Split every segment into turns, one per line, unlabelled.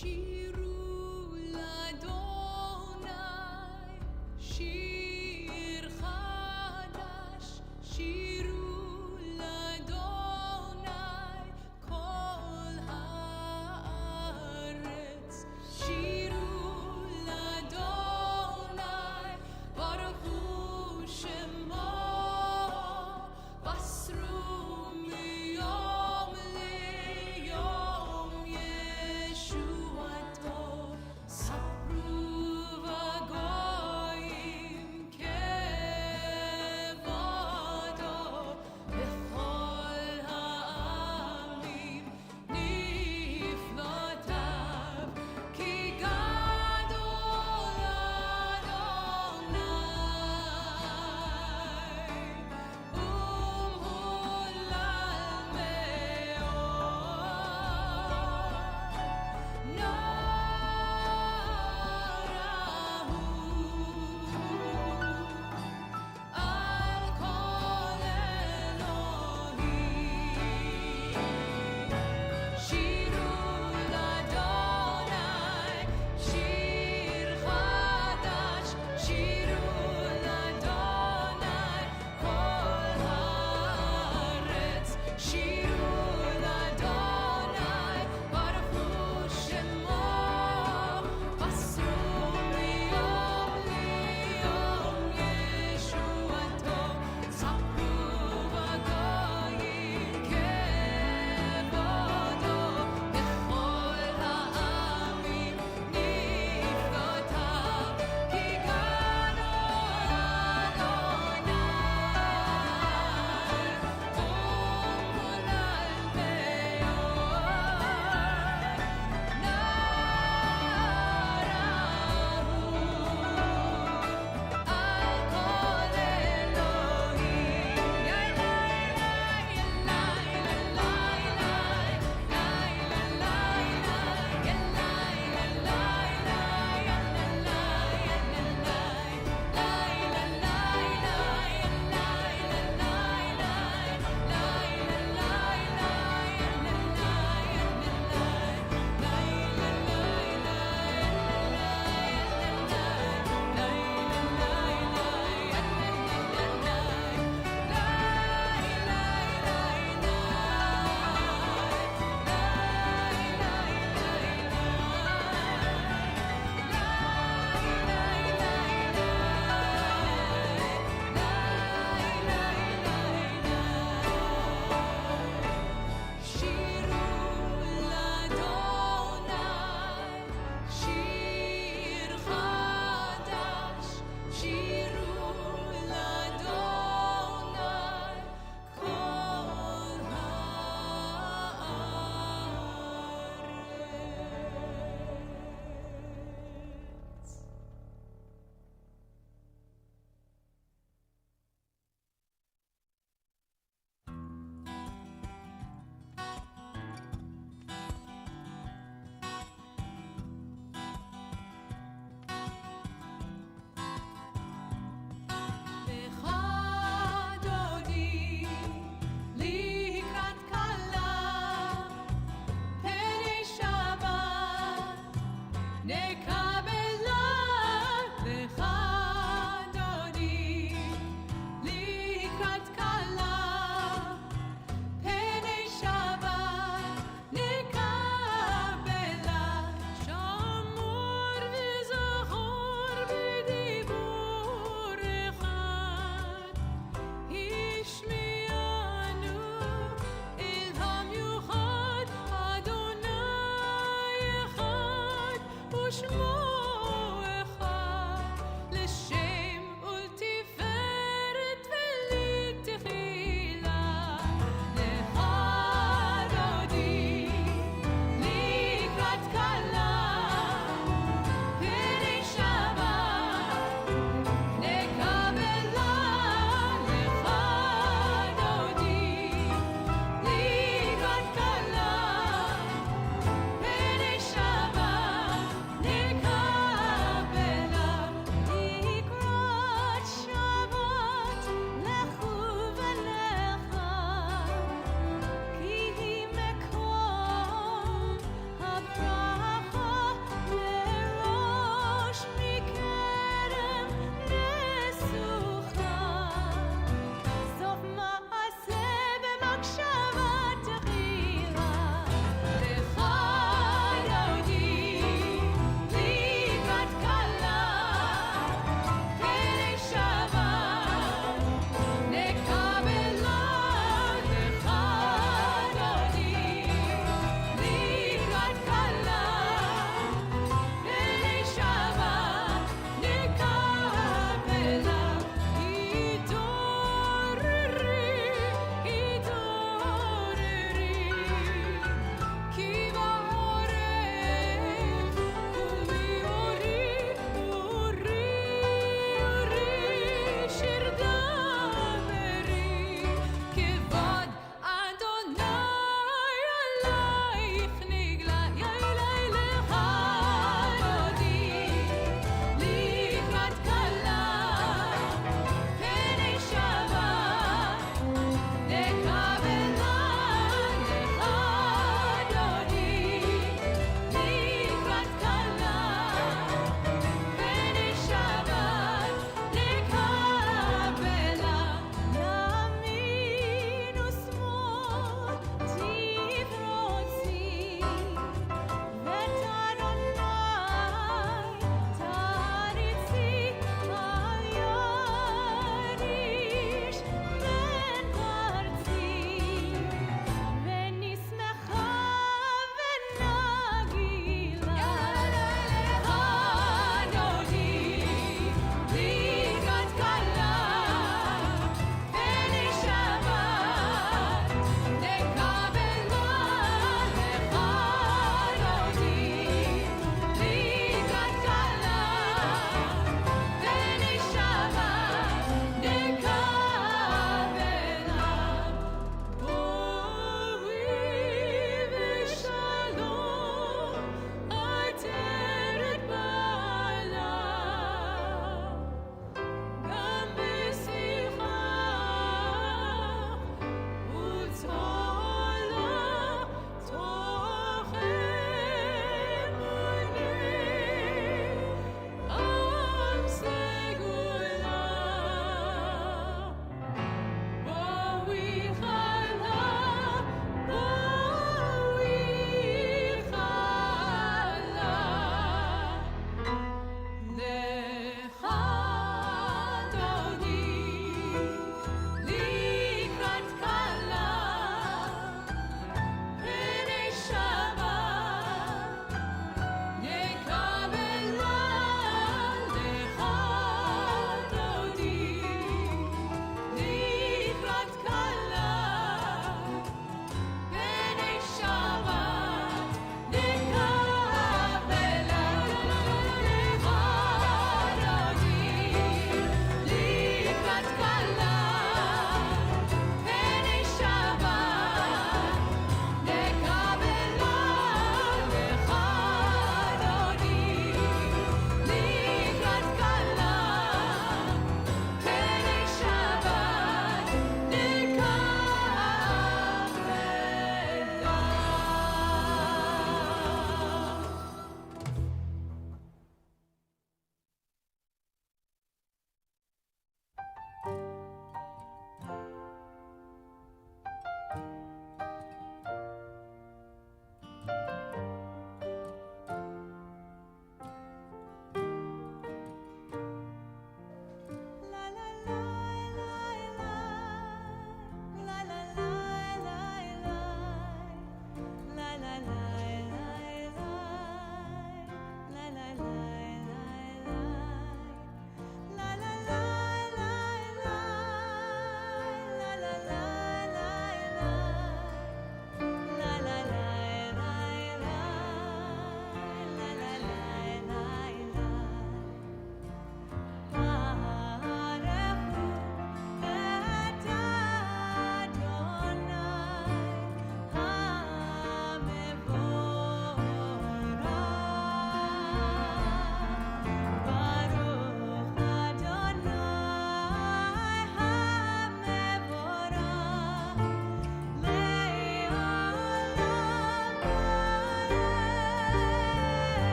Come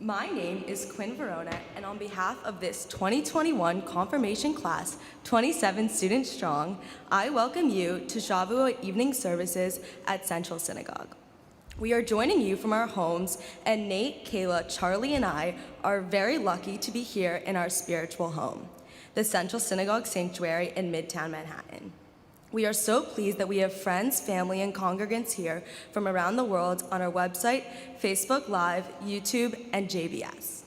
My name is Quinn Verona, and on behalf of this 2021 Confirmation Class, 27 students strong, I welcome you to Shavuot evening services at Central Synagogue. We are joining you from our homes, and Nate, Kayla, Charlie, and I are very lucky to be here in our spiritual home, the Central Synagogue Sanctuary in Midtown Manhattan. We are so pleased that we have friends, family, and congregants here from around the world on our website, Facebook Live, YouTube, and JBS.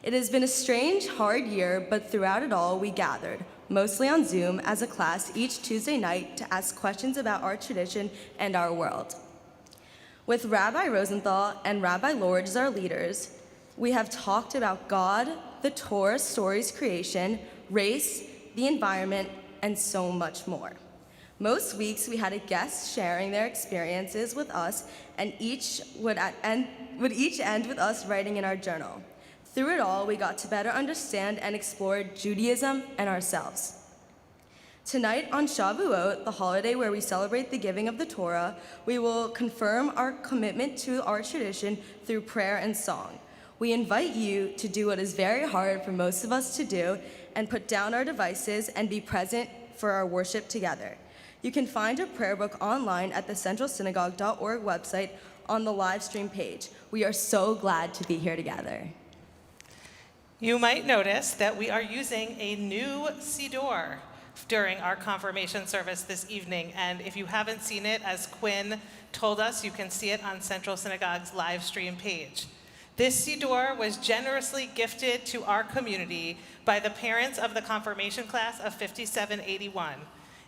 It has been a strange, hard year, but throughout it all, we gathered, mostly on Zoom, as a class each Tuesday night to ask questions about our tradition and our world. With Rabbi Rosenthal and Rabbi Lorge as our leaders, we have talked about God, the Torah, stories, creation, race, the environment, and so much more. Most weeks we had a guest sharing their experiences with us, and each would end with us writing in our journal. Through it all, we got to better understand and explore Judaism and ourselves. Tonight on Shavuot, the holiday where we celebrate the giving of the Torah, we will confirm our commitment to our tradition through prayer and song. We invite you to do what is very hard for most of us to do and put down our devices and be present for our worship together. You can find a prayer book online at the centralsynagogue.org website on the live stream page. We are so glad to be here together.
You might notice that we are using a new siddur during our confirmation service this evening, and if you haven't seen it, as Quinn told us, you can see it on Central Synagogue's live stream page. This siddur was generously gifted to our community by the parents of the confirmation class of 5781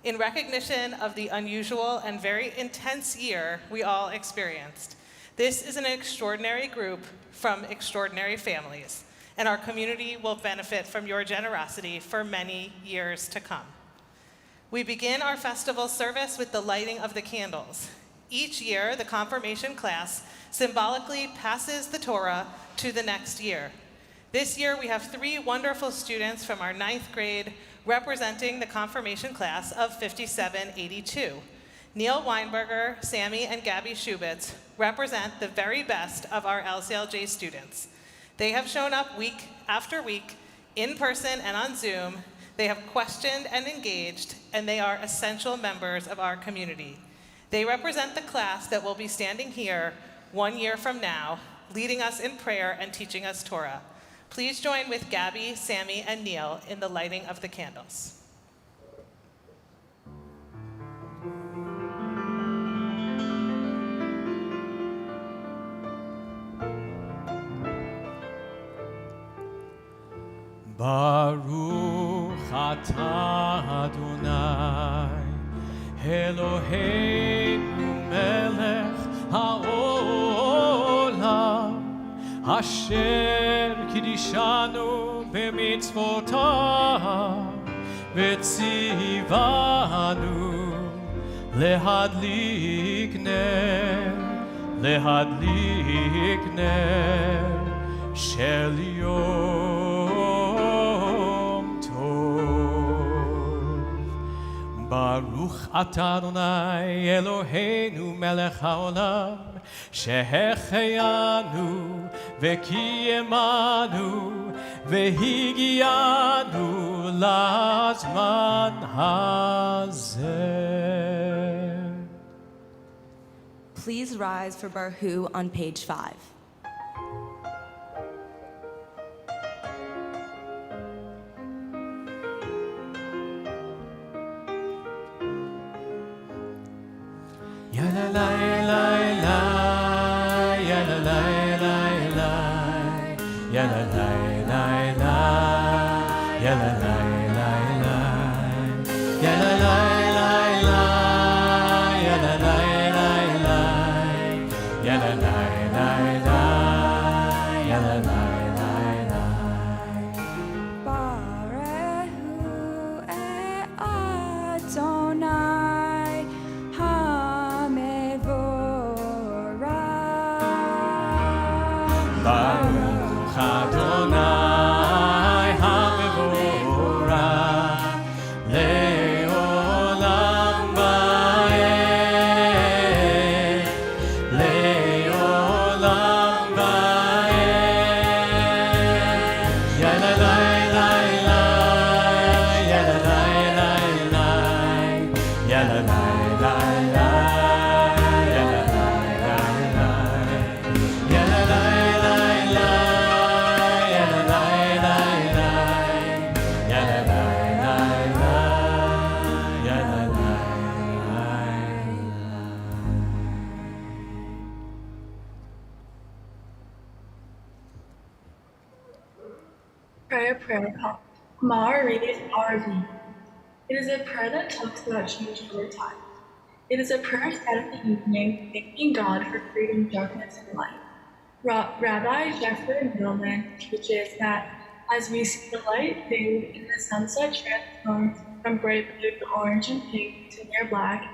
in recognition of the unusual and very intense year we all experienced. This is an extraordinary group from extraordinary families, and our community will benefit from your generosity for many years to come. We begin our festival service with the lighting of the candles. Each year, the confirmation class symbolically passes the Torah to the next year. This year, we have 3 wonderful students from our 9th grade representing the confirmation class of 5782. Neil Weinberger, Sammy, and Gabby Shubitz represent the very best of our LCLJ students. They have shown up week after week, in person and on Zoom. They have questioned and engaged, and they are essential members of our community. They represent the class that will be standing here 1 year from now, leading us in prayer and teaching us Torah. Please join with Gabby, Sammy, and Neil in the lighting of the candles.
Baruch atah Adonai Eloheinu melech haolam Asher kidishanu b'mitzvotav v'tzivanu lehadlik ner shel yom tov. Baruch atah Adonai Eloheinu melech haolam שהחיינו וקיימנו והגיענו לזמן הזה.
Please rise for Barhu on page 5.
Ya la la la la, ya la la la la, ya la la la la, ya la la la la, ya la la la la, ya la la la la, ya la la la la, ya la la la la.
Barehu Adonai Hamevorach.
Baruch Adonai Hamevorach Leolam Vaed Leolam Vaed Ya la la la la Ya la la la la Ya la la la la Ya la la la la Ya la la la la Ya la la la la Ya la la la la Ya la la la
Prayer call. Mar reads RV. It is a prayer that talks about change over time. It is a prayer said in the evening, thanking God for creating darkness and light. Rabbi Jeffrey Middleman teaches that As we see the light fade and the sunset transforms from bright blue to orange and pink to near black,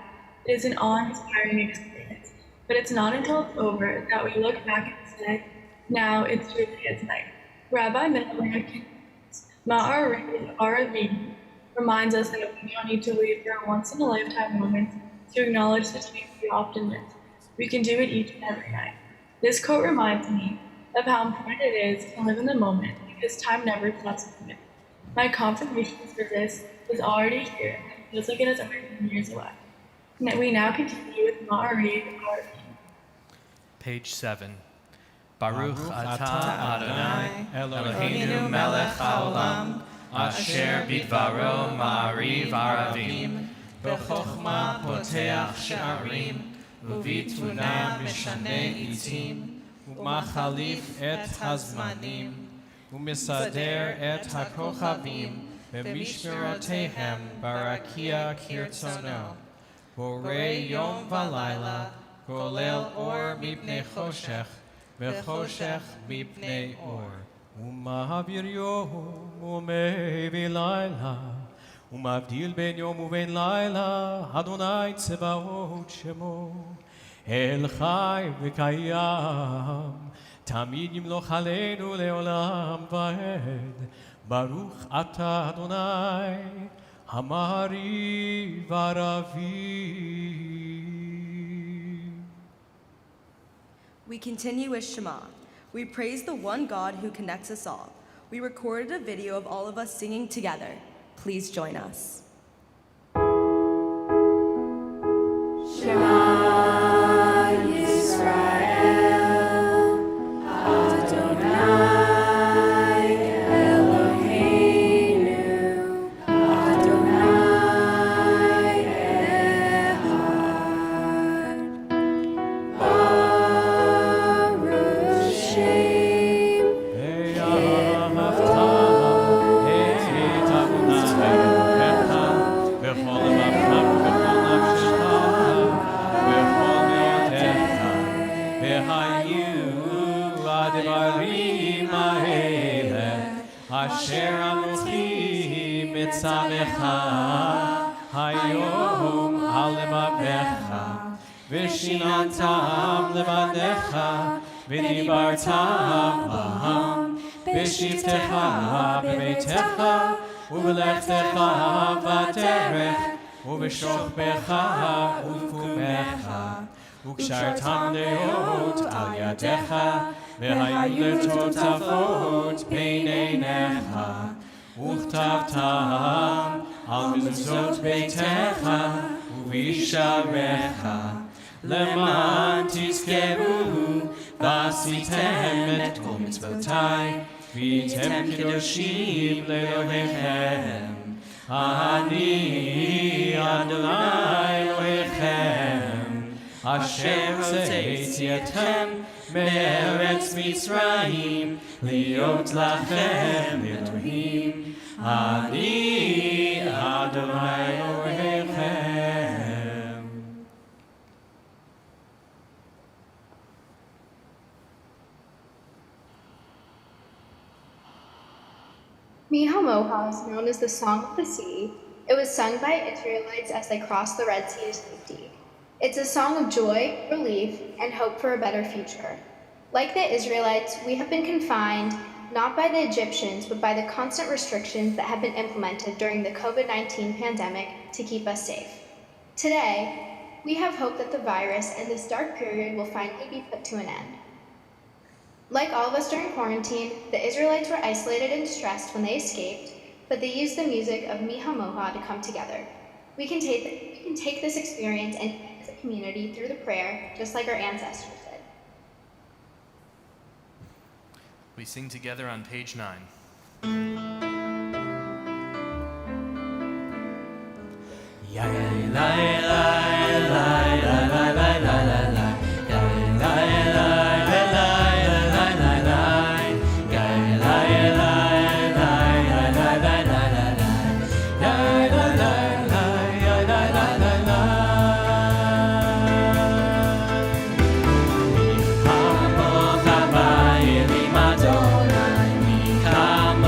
it is an awe-inspiring experience. But it's not until it's over that we look back and say, now it's truly its night. Rabbi Menachem Ma'ar Aravi reminds us that we don't need to wait for a once-in-a-lifetime moment to acknowledge the dreams we often miss. We can do it each and every night. This quote reminds me of how important it is to live in the moment because time never stops moving. My confirmation for this is already here and feels like it has already been years away. We now continue with Ma'ariv Aravi.
Page 7. Baruch atah Adonai Eloheinu melech haolam asher bidvaro ma'ariv aravim b'chokhmah poteach she'arim ובתבונה משנה עיתים, ומחליף את הזמנים, ומסדר את הכוכבים במשמרותיהם ברקיע כרצונו, בורא יום ולילה, גולל אור מפני חושך, וחושך מפני אור. ומעביר יום ומביא לילה, ומבדיל בין יום ובין לילה, אדוני צבאות שמו. אל חי וקיים, תמיד ימלוך עלינו לעולם ועד. ברוך אתה אדוני, המעריב ערבי.
We continue with Shema. We praise the one God who connects us all. We recorded a video of all of us singing together. Please join us.
Shema Yisrael, Adonai Eloheinu, Adonai Echad. Baruch Shem
אשר אנוכי מצווך היום על לבבך ושיננתם לבניך ודיברת בהם בשבתך בביתך ובלכתך בדרך ובשוכבך ובקומך וקשרתם דעות על ידיך והיו לטוטפות בין עיניך וכתבתם על מזוזות ביתך ובשעריך למען תזכרו ועשיתם את כל מצוותיי והייתם קדושים לאלוהיכם אני אדוני אלוהיכם אשר הוצאתי אתכם מארץ מצרים להיות לכם אלוהים אני אדוני אלוהיכם.
Mi HaMoha is known as the Song of the Sea. It was sung by Israelites as they crossed the Red Sea to safety. It's a song of joy, relief, and hope for a better future. Like the Israelites, we have been confined not by the Egyptians, but by the constant restrictions that have been implemented during the COVID-19 pandemic to keep us safe. Today, we have hope that the virus and this dark period will finally be put to an end. Like all of us during quarantine, the Israelites were isolated and distressed when they escaped, but they used the music of Mi HaMoha to come together. We can take this experience and as a community through the prayer, just like our ancestors did.
We sing together on page 9. Come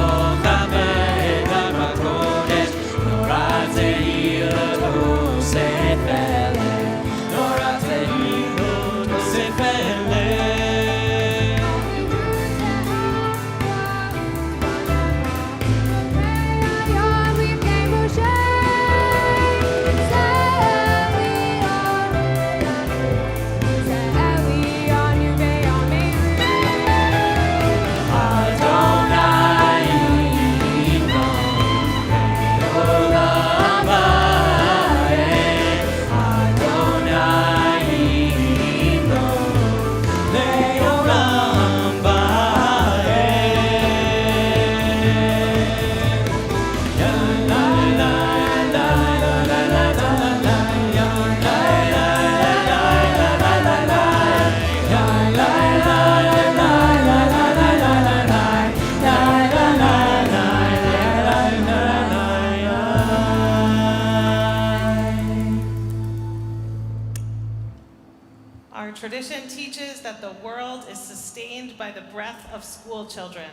Our tradition teaches that the world is sustained by the breath of school children.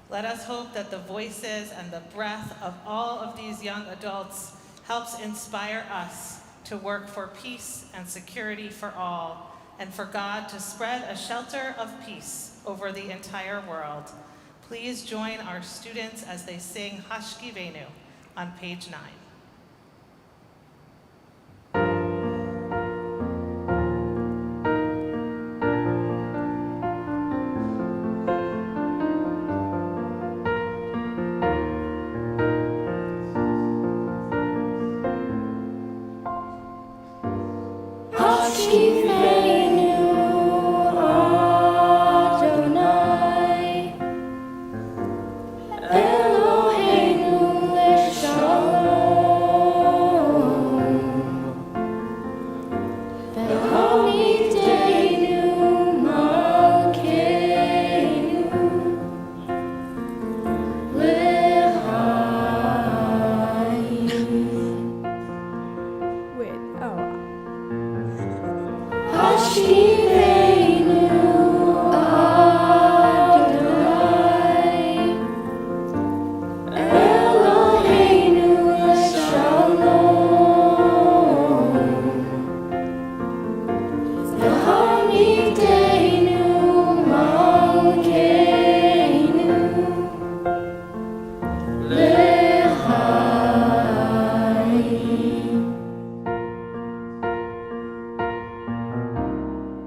Let us hope that the voices and the breath of all of these young adults helps inspire us to work for peace and security for all, and for God to spread a shelter of peace over the entire world. Please join our students as they sing Hashkivenu on page 9.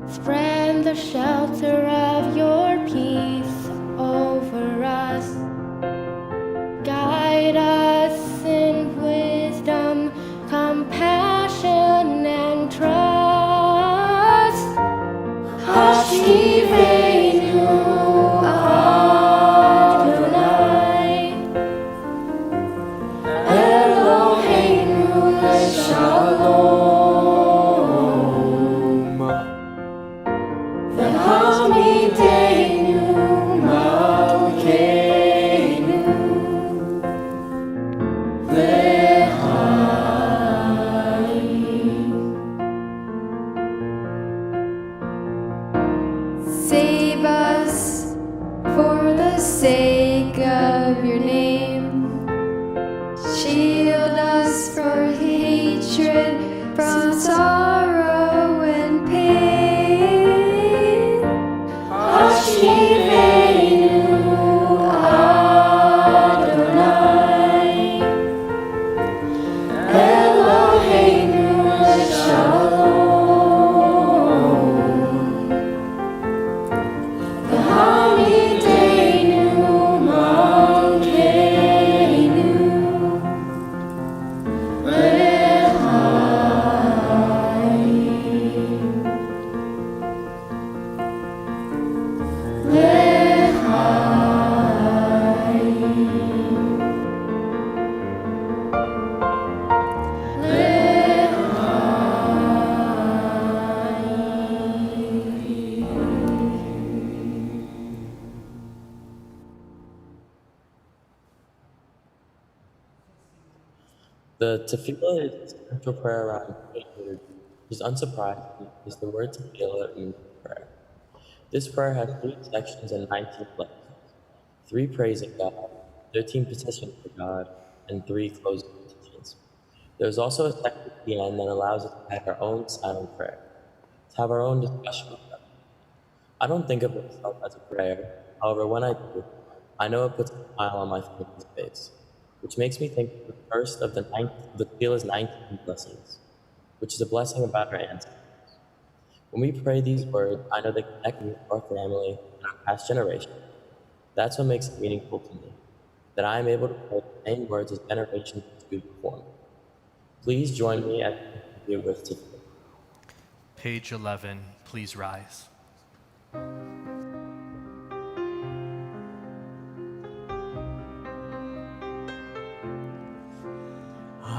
Spread the shelter of your peace over us. Guide us in wisdom, compassion, and trust. Hashkivenu Adonai, Eloheinu leShalom.
Save us for the sake of your name. Shield us from hatred, from sorrow and pain. Hashkivenu Adonai, Eloheinu leShalom.
The tefillah is the central prayer around Jewish liturgy, which is unsurprising because the word tefillah means prayer. This prayer has 3 sections and 19 blessings, 3 praising God, 13 petitions for God, and 3 closing petitions. There's also a section at the end that allows us to have our own silent prayer, to have our own discussion with God. I don't think of myself as a prayer, however, when I do, I know it puts a smile on my family's face, which makes me think of the first of the tefillah's 19 blessings, which is a blessing about our ancestors. When we pray these words, I know they connect me to our family and our past generation. That's what makes it meaningful to me, that I am able to pray the same words as generations do before me. Please join me as we do with tefillah.
Page 11, please rise.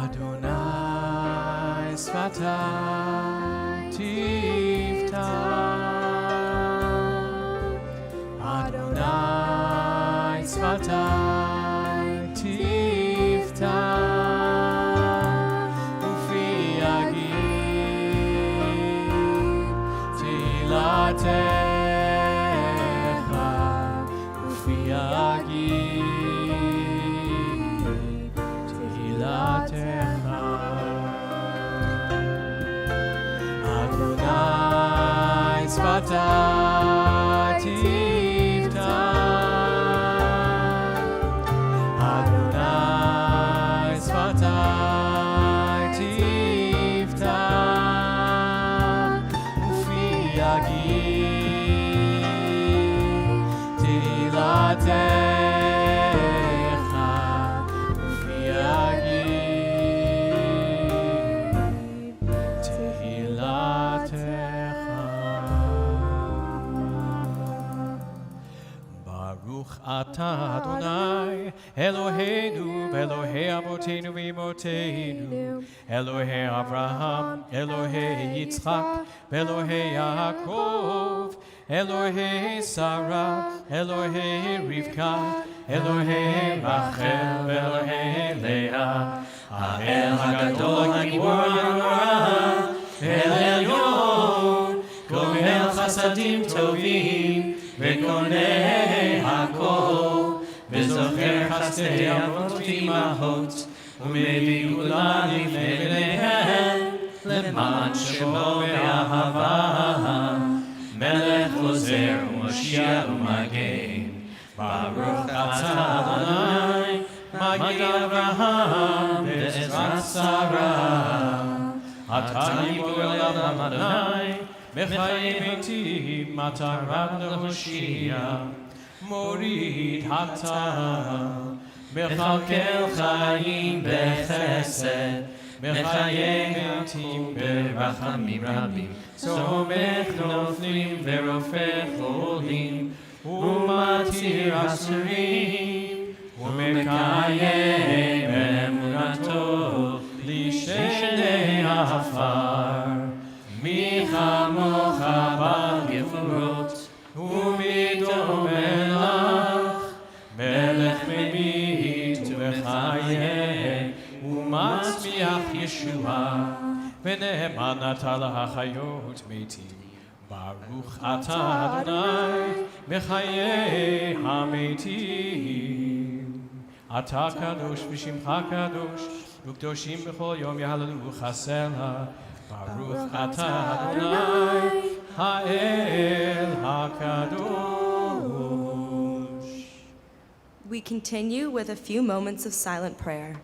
Adonai Sfatai Tiftach, Adonai Sfatai Tiftach, Ufi Yagid ופי יגיד תהילתך. אדוני שפתי תפתח, אדוני שפתי תפתח, ופי יגיד תהילתך, ופי יגיד תהילתך. ברוך אתה אדוני אלוהינו ואלוהי אבותינו ואמותינו, אלוהי אברהם, אלוהי יצחק ואלוהי יעקב, אלוהי שרה, אלוהי רבקה, אלוהי רחל ואלוהי לאה, האל הגדול הגיבור הנורא, אל עליון, גומל חסדים טובים וקונה הכל, וזוכר חסדי אבות ואימהות, ומביא גאולה לפני בניהם, למען שמו באהבה, מלך עוזר ומושיע ומגן. ברוך אתה אדוני מגיד אברהם ועזרת שרה, אתה גיבור לעולם אדוני, בחיי ביתי מטרת להושיע, מוריד הטל, מכלכל חיים בחסד, מחיי מתים ברחמים רבים, סומך נופלים ורופא חולים, ומתיר אסורים, ומקיים אמונתו לשני עפר. מי כמוך בעל גבורות, ומי דומה לך, מלך ממית ומחיה, ומצמיח ישועה, ונאמן אתה להחיות מתים. ברוך אתה אדוני מחיי המתים. אתה קדוש ושמך קדוש, וקדושים בכל יום יהללוך סלע. ברוך אתה אדוני האל הקדוש.
We continue with a few moments of silent prayer.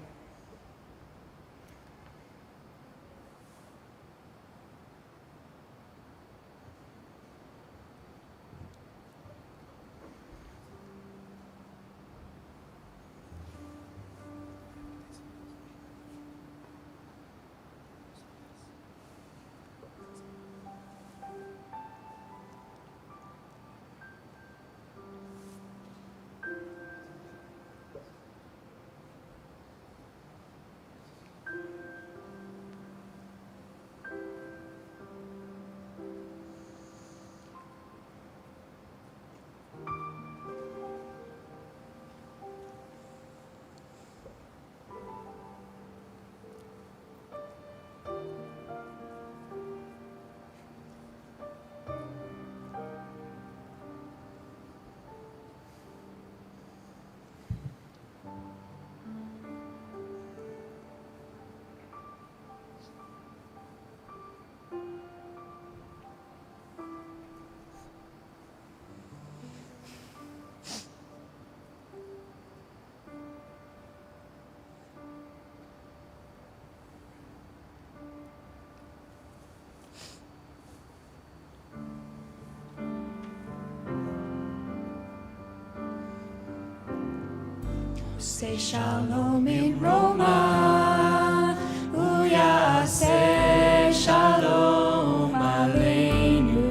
Say shalom in Roma, uyaseh shalom aleinu.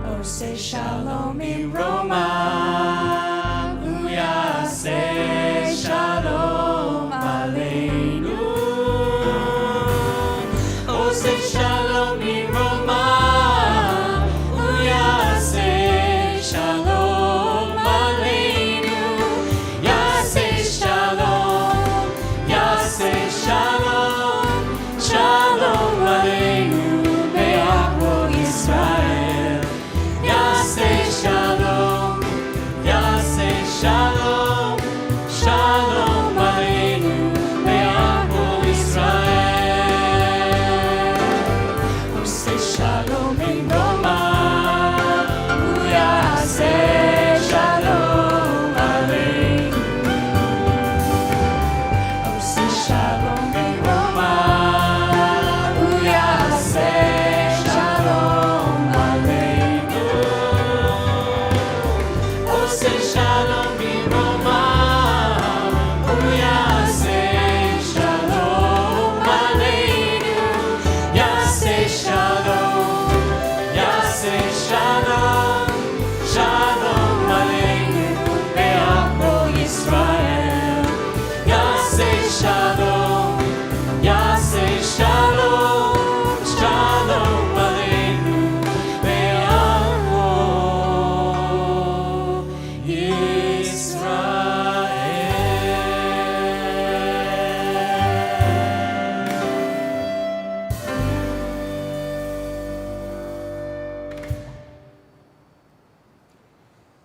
Oh, say shalom in Roma, uyaseh shalom aleinu. Oh, say shalom in Roma, uyaseh shalom aleinu. Yaseh shalom, yaseh shalom, shalom aleinu, be'achro Yisrael.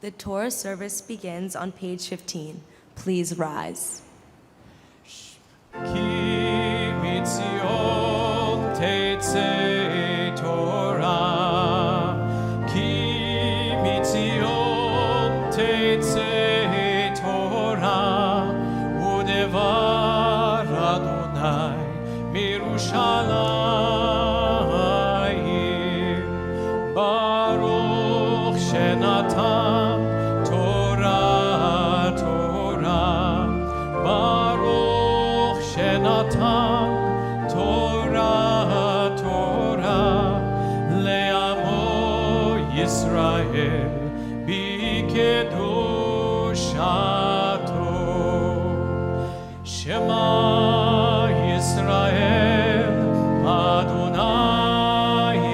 The Torah service begins on page 15. Please rise.
כי מציון תצא תורה, כי מציון תצא תורה, ודבר אדוני מירושלים. ברוך שנתן תורה תורה, ברוך שנתן תורה תורה לעמו ישראל בקדושתו. שמע ישראל אדוני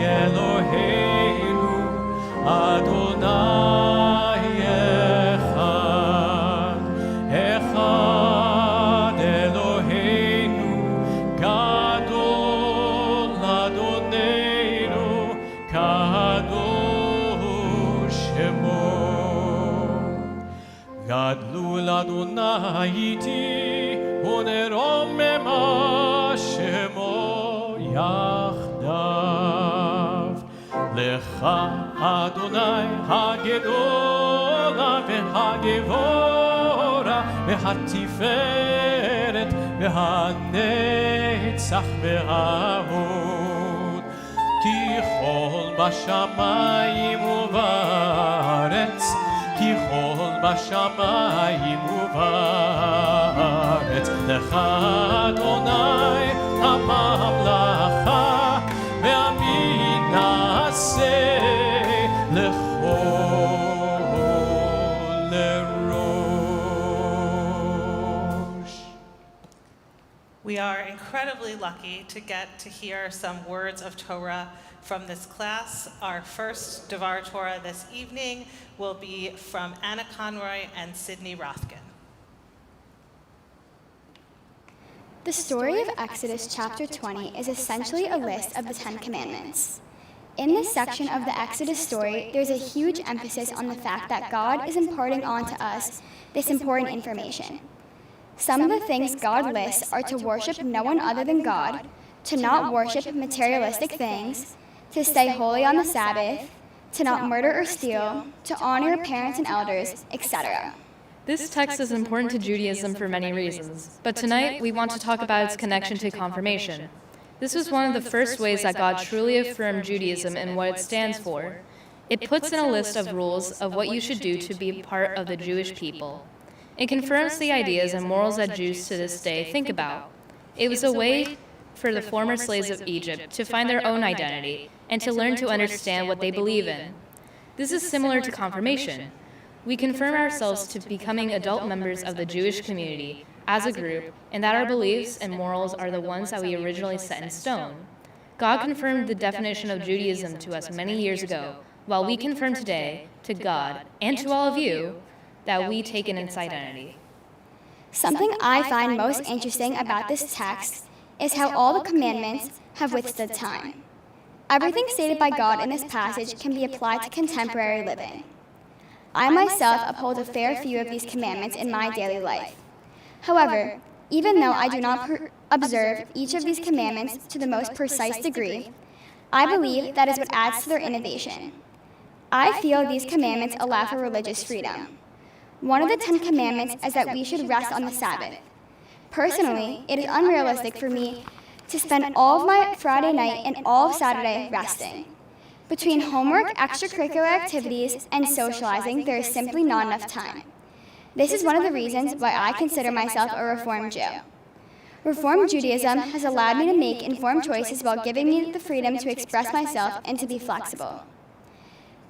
אלוהינו אדוני אחד, אחד אלוהינו גדול אדוננו קדוש שמו. גדלו לאדוני איתי ונרוממה שמו יחדיו. לך אדוני הגדולה והגבורה והתפארת והנצח וההוד. כי כל בשמיים ובארץ, כי כל בשמיים ובארץ, לך אדוני הממלכה ועמי נעשה לכל לראש.
We are incredibly lucky to get to hear some words of Torah from this class. Our first Devar Torah this evening will be from Anna Conroy and Sydney Rothkin.
The story of Exodus chapter 20 is essentially a list of the 10 Commandments. In this section of the Exodus story, there's a huge emphasis on the fact that God is imparting onto us this important information. Some of the things God lists are to worship no one other than God, to not worship materialistic things, to stay holy on the Sabbath, to not murder or steal, to honor your parents and elders, etc.
This text is important to Judaism for many reasons, but tonight we want to talk about its connection to confirmation. This was one of the first ways that God truly affirmed Judaism and what it stands for. It puts in a list of rules of what you should do to be part of the Jewish people. It confirms the ideas and morals that Jews to this day think about. It was a way for the former slaves of Egypt to find their own identity and to learn to understand what they believe in. This is similar to confirmation. We confirm ourselves to becoming adult members of the Jewish community as a group, and that our beliefs and morals are the ones that we originally set in stone. God confirmed the definition of Judaism to us many years ago, while we confirm today to God and to all of you that we take in its identity.
Something I find most interesting about this text is how all the commandments have withstood time. Everything stated by God in this passage can be applied to contemporary living. I myself uphold a fair few of these commandments in my daily life. However, even though I do not observe each of these commandments to the most precise degree, I believe that is what adds to their innovation. I feel these commandments allow for religious freedom. One of the 10 commandments is that we should rest on the Sabbath. Personally, it is unrealistic for me to spend all of my Friday night and all of Saturday resting. Between homework, extracurricular activities, and socializing, there is simply not enough time. This is one of the reasons why I consider myself a Reformed Jew. Reformed Judaism has allowed me to make informed choices while giving me the freedom to express myself and to be flexible.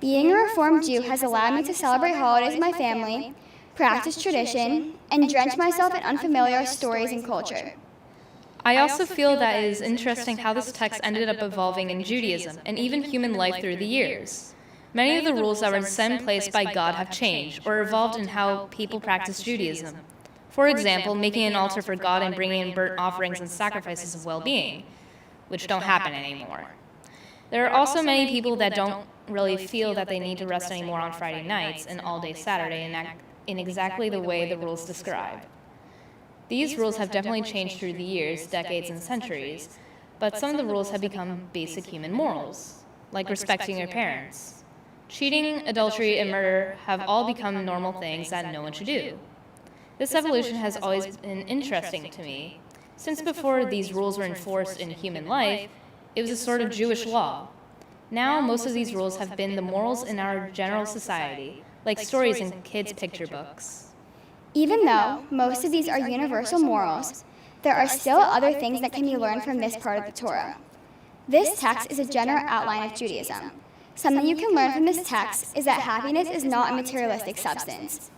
Being a Reformed Jew has allowed me to celebrate holidays with my family, practice tradition, and drench myself in unfamiliar stories and culture.
I also feel that it is interesting how this text ended up evolving in Judaism and even human life through the years. Many of the rules that were set in place by God have changed or evolved in how people practice Judaism. For example, making an altar for God and bringing in burnt offerings and sacrifices of well-being, which don't happen anymore. There are also many people that don't really feel that they need to rest anymore on Friday nights and all day Saturday in exactly the way the rules describe. These rules have definitely changed through the years, decades, and centuries, but some of the rules have become basic human morals, like respecting your parents. Cheating, adultery, and murder have all become normal things that no one should do. This evolution has always been interesting to me. Since before these rules were enforced in human life, it was a sort of Jewish law. Now, most of these rules have been the morals in our general society, like stories in kids' picture books.
Even though most of these are universal morals, there are still other things that can be learned from this part of the Torah. This text is a general outline of Judaism. Something you can learn from this text is that happiness is not a materialistic substance.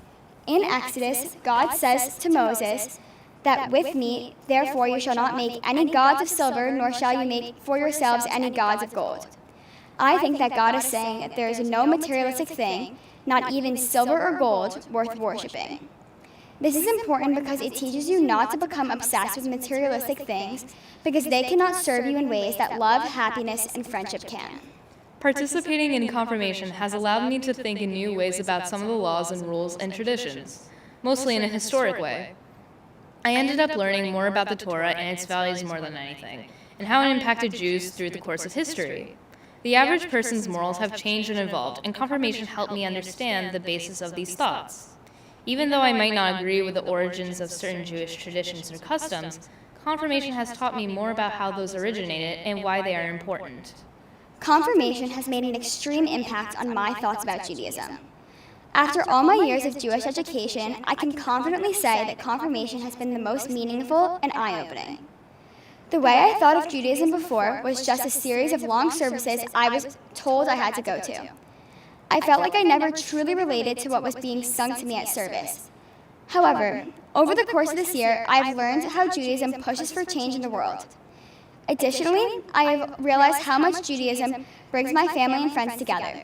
In Exodus, God says to Moses that with me, therefore you shall not make any gods of silver, nor shall you make for yourselves any gods of gold. I think that God is saying that there is no materialistic thing, not even silver or gold, worth worshiping. This is important because it teaches you not to become obsessed with materialistic things, because they cannot serve you in ways that love, happiness, and friendship can.
Participating in confirmation has allowed me to think in new ways about some of the laws and rules and traditions, mostly in a historic way. I ended up learning more about the Torah and its values more than anything, and how it impacted Jews through the course of history. The average person's morals have changed and evolved, and confirmation helped me understand the basis of these thoughts. Even though I might not agree with the origins of certain Jewish traditions or customs, confirmation has taught me more about how those originated and why they are important.
Confirmation has made an extreme impact on my thoughts about Judaism. After all my years of Jewish education, I can confidently say that confirmation has been the most meaningful and eye-opening. The way I thought of Judaism before was just a series of long services I was told I had to go to. I felt like I never truly related to what was being sung to me at service. However, over the course of this year, I have learned how Judaism pushes for change in the world. Additionally, I have realized how much Judaism brings my family and friends together.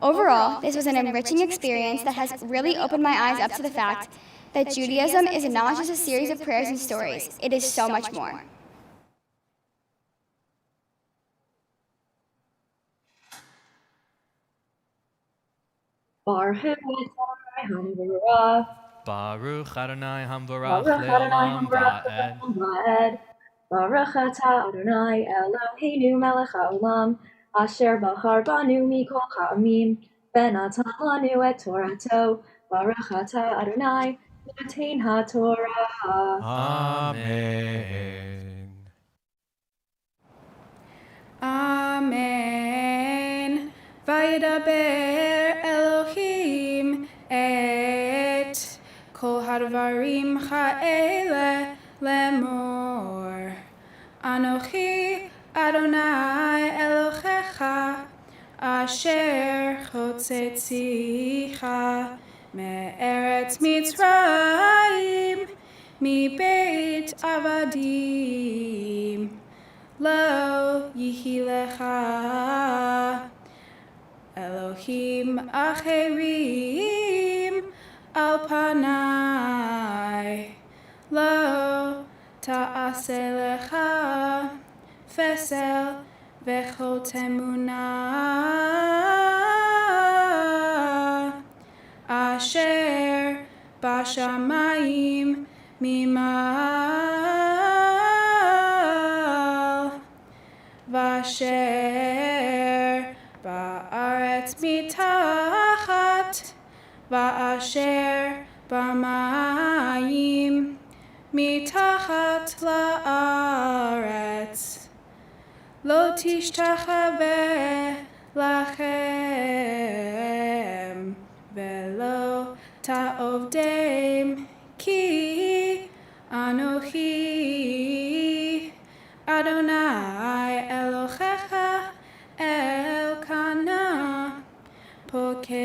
Overall, this was an enriching experience that has really opened my eyes up to the fact that Judaism is not just a series of prayers and stories, it is so much more.
Baruch
Adonai Hamvarach Le'olam Va'ed.
Baruch atah Adonai Eloheinu melech haolam, asher bachar banu mikol ha'amim, v'natan lanu et Torato. Baruch atah Adonai noten haTorah.
Amen.
Amen. Vayidaber Elohim et kol hadvarim ha'ele lemor. Anochi Adonai Elohecha asher chotzetzicha me'eretz Mitzrayim מבית עבדים לא יהי לך אלוהים אחרים על פניי לא תעשה לך פסל וחותמונה אשר בשמיים ממעל ואשר בארץ מתחת ואשר במים מתחת לארץ לא תשתחווה לכם ולא תעבדם כי אנוכי אדוני אלוהיך אלקנה פוקד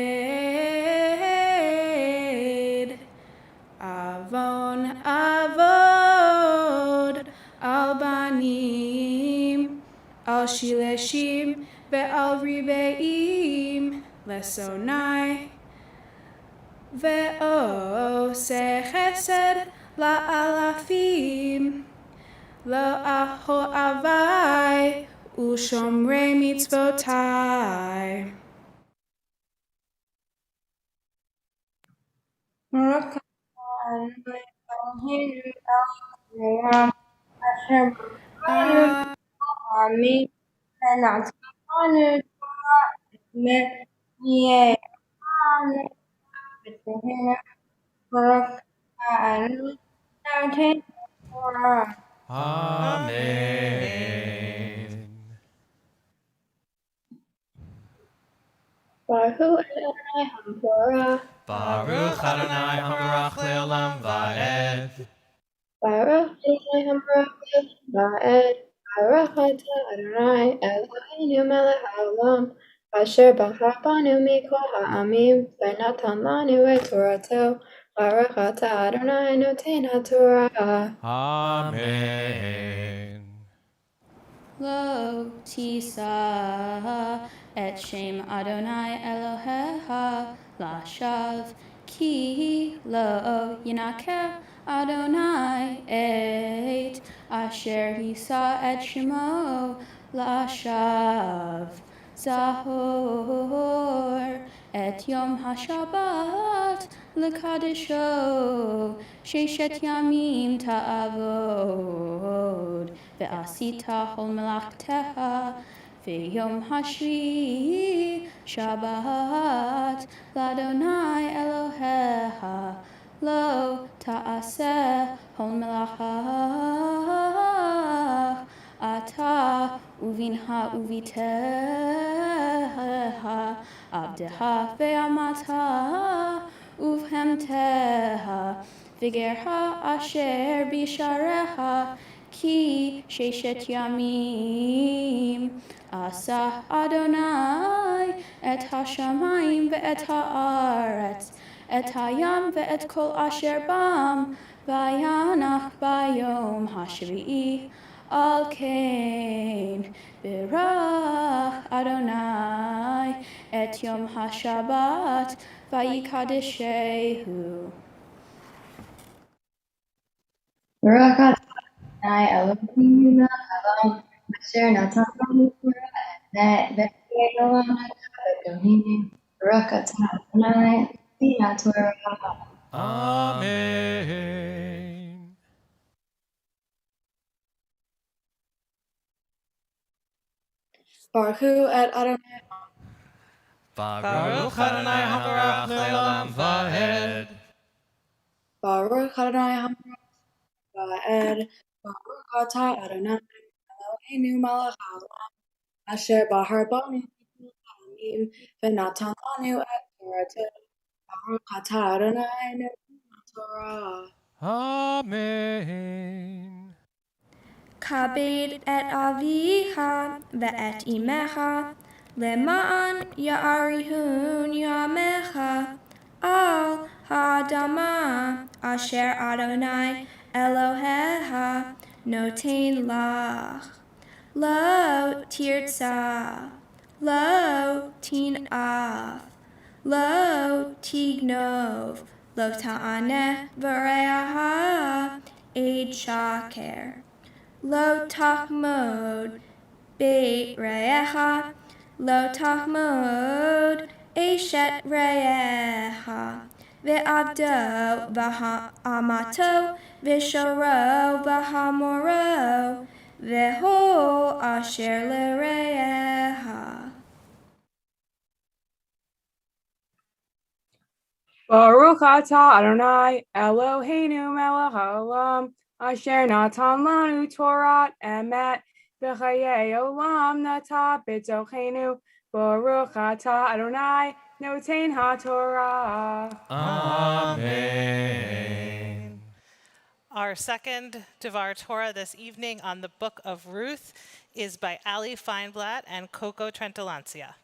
עוון אבוד על בנים על שילשים ועל רבעים לשונאי ועושה חסד לאלפים לא אוהבי Ushomrei mitzvotai.
Baruch atah Adonai Eloheinu melech asher b'rachanu ha'amim v'natanu Torah emet ye'anu b'tzeinu Baruch atah Adonai noten Torah.
Amen.
Baruch Adonai HaMevorach.
Baruch Adonai Hamarach Leolam Va'ed.
Baruch Adonai HaMevorach Va'ed. Baruch atah Adonai Eloheinu melech haolam, asher bachar banu mikol ha'amim, v'natan lanu et Torato. Baruch atah Adonai noten haTorah.
Amen.
Lo tisa et shem Adonai Elohecha lashav ki lo yinakeh Adonai et asher hisa et shemo lashav zahor et yom hashabat lekadesho sheshet yamim ta'avod ve'asita hol melachteha ve'yom hashvi shabbat l'Adonai Elohecha lo ta'aseh hol melachah ata uvinha uviteha abdeha ve'amata uvhemteha v'gerha asher bishareha ki sheshet yamim asa Adonai et hashamayim ve'et haaretz et hayam ve'et kol asher bam vayanach bayom hashvi'i al kain birach Adonai et yom hashabat vayikadeshehu.
Baruch atah Adonai Eloheinu melech haolam, asher natan lanu Torah emet v'ye'olam v'Elohim. Baruch atah Adonai noten haTorah.
Amen.
Baruch et Adonai.
Baruch Adonai Hamarach Leolam Va'ed.
Baruch Adonai HaMevorach Va'ed. Baruch atah Adonai Eloheinu melech haolam, asher bachar banu mikol ha'amim, v'natan lanu et Torato. Baruch atah Adonai noten haTorah.
Amen.
Kabed et aviha ve'et imecha, lema'an ya'arihun yamecha, al ha'adama asher Adonai Elohecha noten lach. Lo tirtza, lo tin'af, lo tignov, lo ta'aneh v'reaha eid shaker. Lo tachmod beit re'echa, lo tachmod eshet re'echa, ve'avdo v'ha'amato, v'shoro v'hamoro, ve'ho asher le're'echa.
Baruch atah Adonai Eloheinu melech haolam, asher natan lanu Torah emet v'chayei olam nata b'tochenu. Baruch atah Adonai noten haTorah.
Amen.
Our second Devar Torah this evening on the Book of Ruth is by Ali Feinblatt and Coco Trentalancia.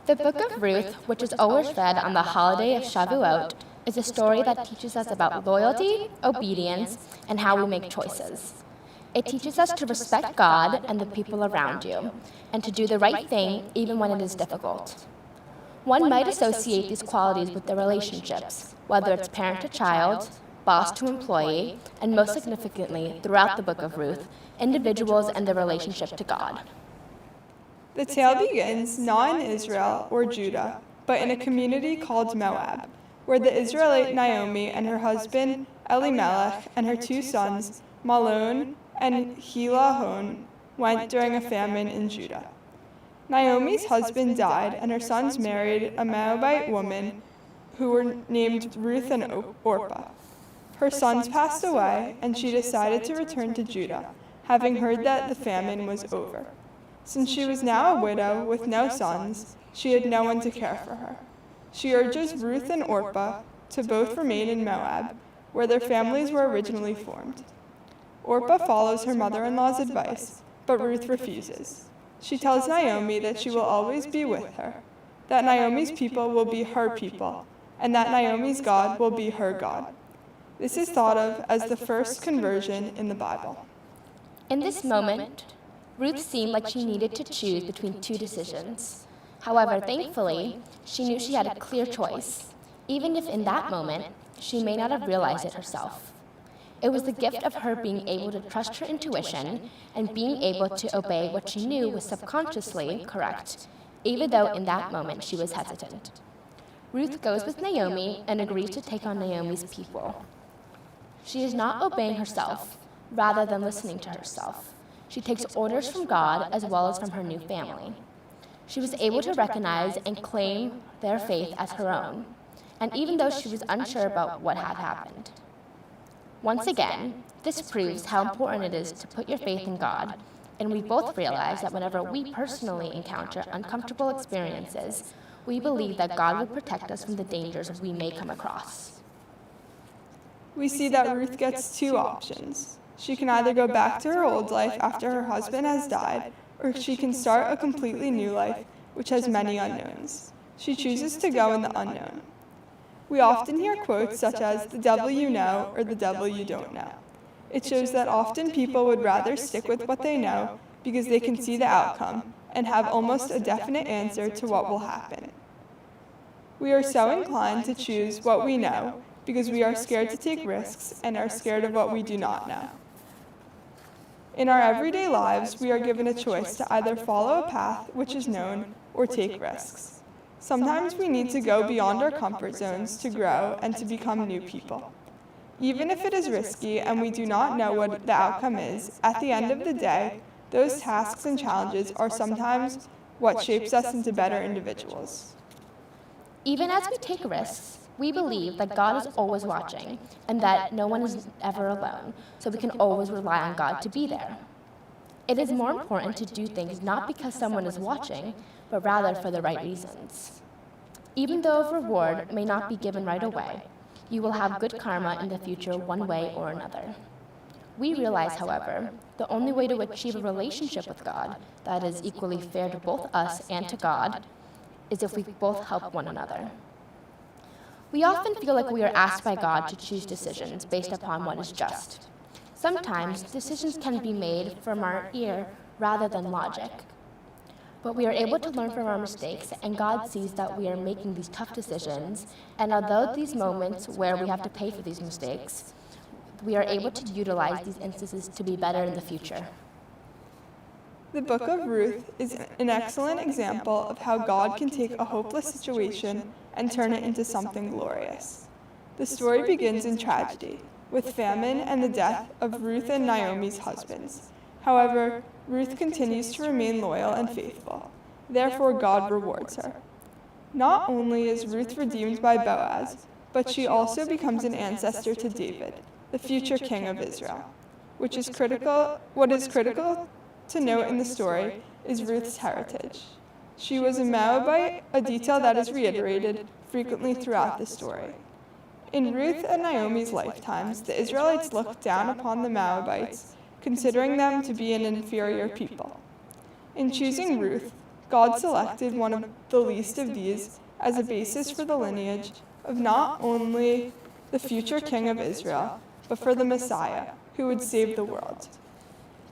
The Book of Ruth, which is always read on the holiday of Shavuot, is a story that teaches us about loyalty, obedience, and how we make choices. It teaches us to respect God and the people around you, and to do the right thing even when it is difficult. One might associate these qualities with their relationships, whether it's parent to child, boss to employee, and most significantly, throughout the book of Ruth, individuals and their relationship to God.
The tale begins not in Israel or Judah, but in a community called Moab, where the Israelite Naomi and her husband Elimelech and her 2 sons, Malon and Helahon, went during a famine in Judah. Naomi's husband died, and her sons married a Moabite woman who were named Ruth and Orpah. Her sons passed away, and she decided to return to Judah, having heard that the famine was over. Since she was now a widow with no sons, she had no one to care for her. She urges Ruth and Orpah to both remain in Moab, where their families were originally formed. Orpah follows her mother-in-law's advice, but Ruth refuses. She tells Naomi that she will always be with her, that Naomi's people will be her people, and that Naomi's God will be her God. This is thought of as the first conversion in the Bible.
In this moment, Ruth seemed like she needed to choose between 2 decisions. However, thankfully, she knew she had a clear choice, even if in that moment, she may not have realized it herself. It was the gift of her being able to trust her intuition and being able to obey what she knew was subconsciously correct, even though in that moment she was hesitant. Ruth goes with Naomi and agrees to take on Naomi's people. She is not obeying herself, rather than listening to herself. She takes orders from God as well as from her new family. She was able to recognize and claim their faith as her own, and even though she was unsure about what had happened. Once again, this proves how important it is to put your faith in God, and we both realize that whenever we personally encounter uncomfortable experiences, we believe that God will protect us from the dangers we may come across.
We see that Ruth gets 2 options. She can either go back to her old life after her husband has died, or she can start a completely new life, which has many unknowns. She chooses to go in the unknown. We often hear quotes such as, "The devil you know," or "The devil you don't know." It shows that often people would rather stick with what they know because they can see the outcome and have almost a definite answer to what will happen. We are so inclined to choose what we know because we are scared to take risks and are scared of what we do not know. In our everyday lives, we are given a choice to either follow a path which is known or take risks. Sometimes we need to go beyond our comfort zones to grow and to become new people. Even if it is risky and we do not know what the outcome is, at the end of the day, those tasks and challenges are sometimes what shapes us into better individuals.
Even as we take risks, we believe that God is always watching and that no one is ever alone, so we can always rely on God to be there. It is more important to do things not because someone is watching, but rather for the right reasons. Even though a reward may not be given right away, you will have good karma in the future one way or another. We realize, however, the only way to achieve a relationship with God that is equally fair to both us and to God is if we both help one another. We often feel like we are asked by God to choose decisions based upon what is just. Sometimes decisions can be made from our ear rather than logic. But we are able to learn from our mistakes, and God sees that we are making these tough decisions, and although these moments where we have to pay for these mistakes, we are able to utilize these instances to be better in the future.
The book of Ruth is an excellent example of how God can take a hopeless situation and turn it into something glorious. The story begins in tragedy, with famine and the death of Ruth and Naomi's husbands. However, Ruth continues to remain loyal and faithful. Therefore, God rewards her. Not only is Ruth redeemed by Boaz, but she also becomes an ancestor to David, the future king of Israel. What is critical to note in the story is Ruth's heritage. She was a Moabite, a detail that is reiterated frequently throughout the story. In Ruth and Naomi's lifetimes, the Israelites looked down upon the Moabites, considering them to be an inferior people. In choosing Ruth, God selected one of the least of these as a basis for the lineage of not only the future king of Israel, but for the Messiah, who would save the world.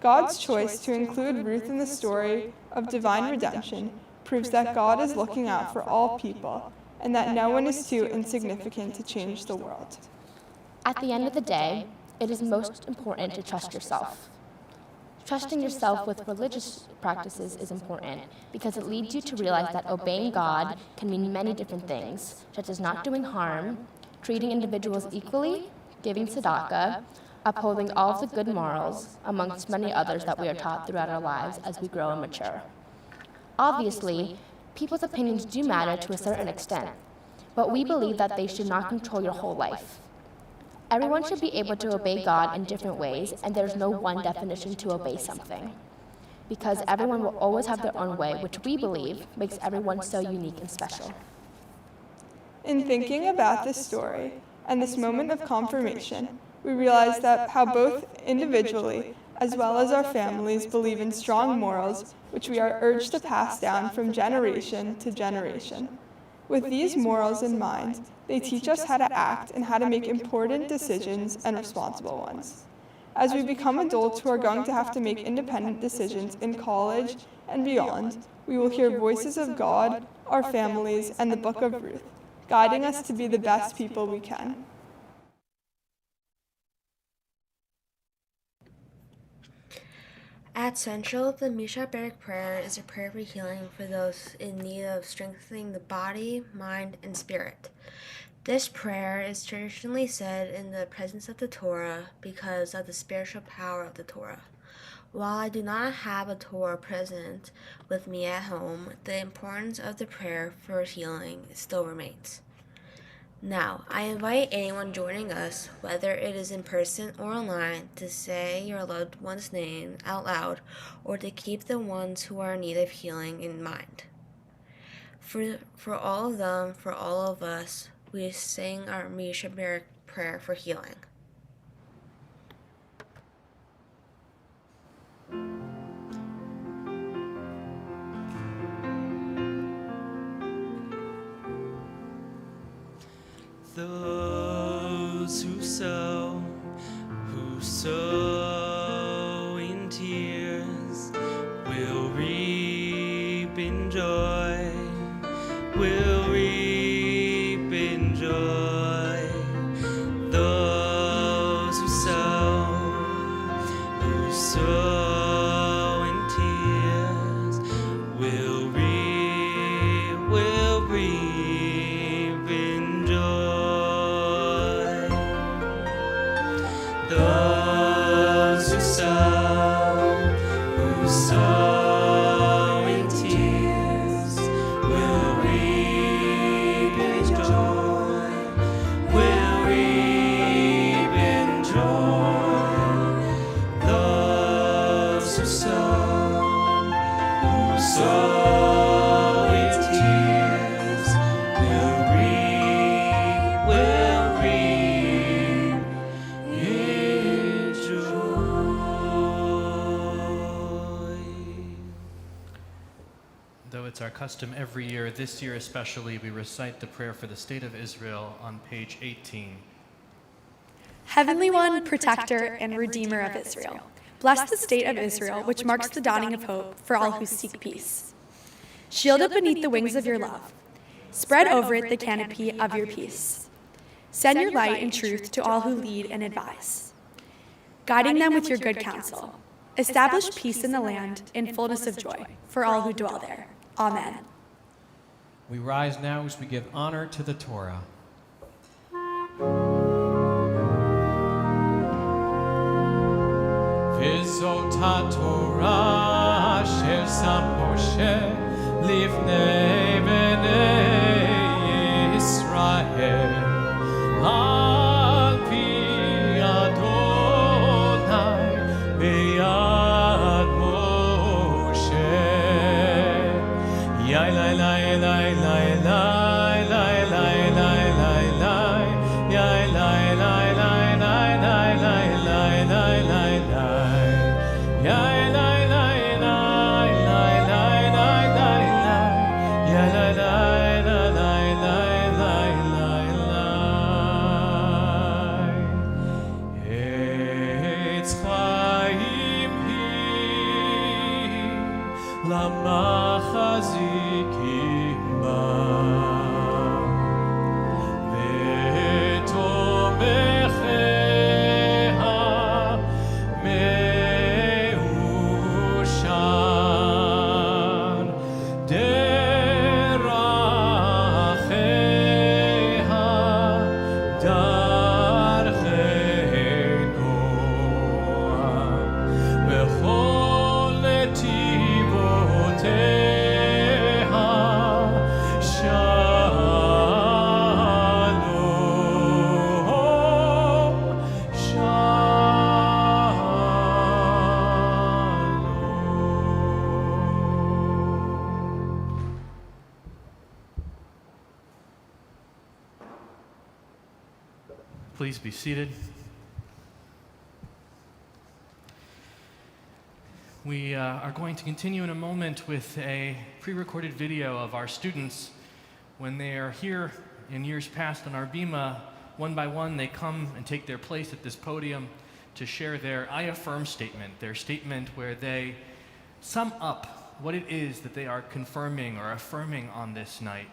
God's choice to include Ruth in the story of divine redemption proves that God is looking out for all people, and that no one is too insignificant to change the world.
At the end of the day, it is most important to trust yourself. Trusting yourself with religious practices is important because it leads you to realize that obeying God can mean many different things, such as not doing harm, treating individuals equally, giving tzedakah, upholding all of the good morals, amongst many others that we are taught throughout our lives as we grow and mature. Obviously, people's opinions do matter to a certain extent, but we believe that they should not control your whole life. Everyone should be able to obey God in different ways, and there's no one definition to obey something. Because everyone will always have their own way, which we believe makes everyone so unique and special.
In thinking about this story and this moment of confirmation, we realize that how both individually as well as our families believe in strong morals, which we are urged to pass down from generation to generation. With these morals in mind, they teach us how to act and how to make important decisions and responsible ones. As we become adults who are going to have to make independent decisions in college and beyond, we will hear voices of God, our families, and the Book of Ruth, guiding us to be the best people we can.
At Central, the Mishaberic prayer is a prayer for healing for those in need of strengthening the body, mind, and spirit. This prayer is traditionally said in the presence of the Torah because of the spiritual power of the Torah. While I do not have a Torah present with me at home, the importance of the prayer for healing still remains. Now, I invite anyone joining us, whether it is in person or online, to say your loved one's name out loud or to keep the ones who are in need of healing in mind. For all of them, for all of us, we sing our Mishaberic prayer for healing.
Those who sow in tears will reap in joy, will reap in joy. Those who sow in tears will reap in joy. Those who sow in tears will reap in joy, will reap in joy. Those who sow in tears will reap in joy.
Though it's our custom every year, this year especially, we recite the prayer for the state of Israel on page 18.
Heavenly One, Protector and Redeemer of Israel, bless the state of Israel, which marks the dawning of hope for all who seek peace. Shield it beneath the wings of your love. Spread over it the canopy of your peace. Send your light and truth to all who lead and advise, guiding them with your good counsel. Establish peace in the land in fullness of joy for all who dwell there. Amen.
We rise now as we give honor to the Torah. V'zot haTorah asher sam Moshe lifnei bnei Yisrael al pi Adonai beyad Moshe. Yai lai lai lai lai lai lai lai lai lai lai. Yai lai lai lai lai lai lai lai lai lai lai. Yai lai lai lai lai lai lai lai lai. Yai lai lai lai lai lai lai lai. Etz chaim hi lamachazikim ba v'tomechem Please be seated. We are going to continue in a moment with a pre-recorded video of our students. When they are here in years past on our bima, one by one they come and take their place at this podium to share their I affirm statement, their statement where they sum up what it is that they are confirming or affirming on this night.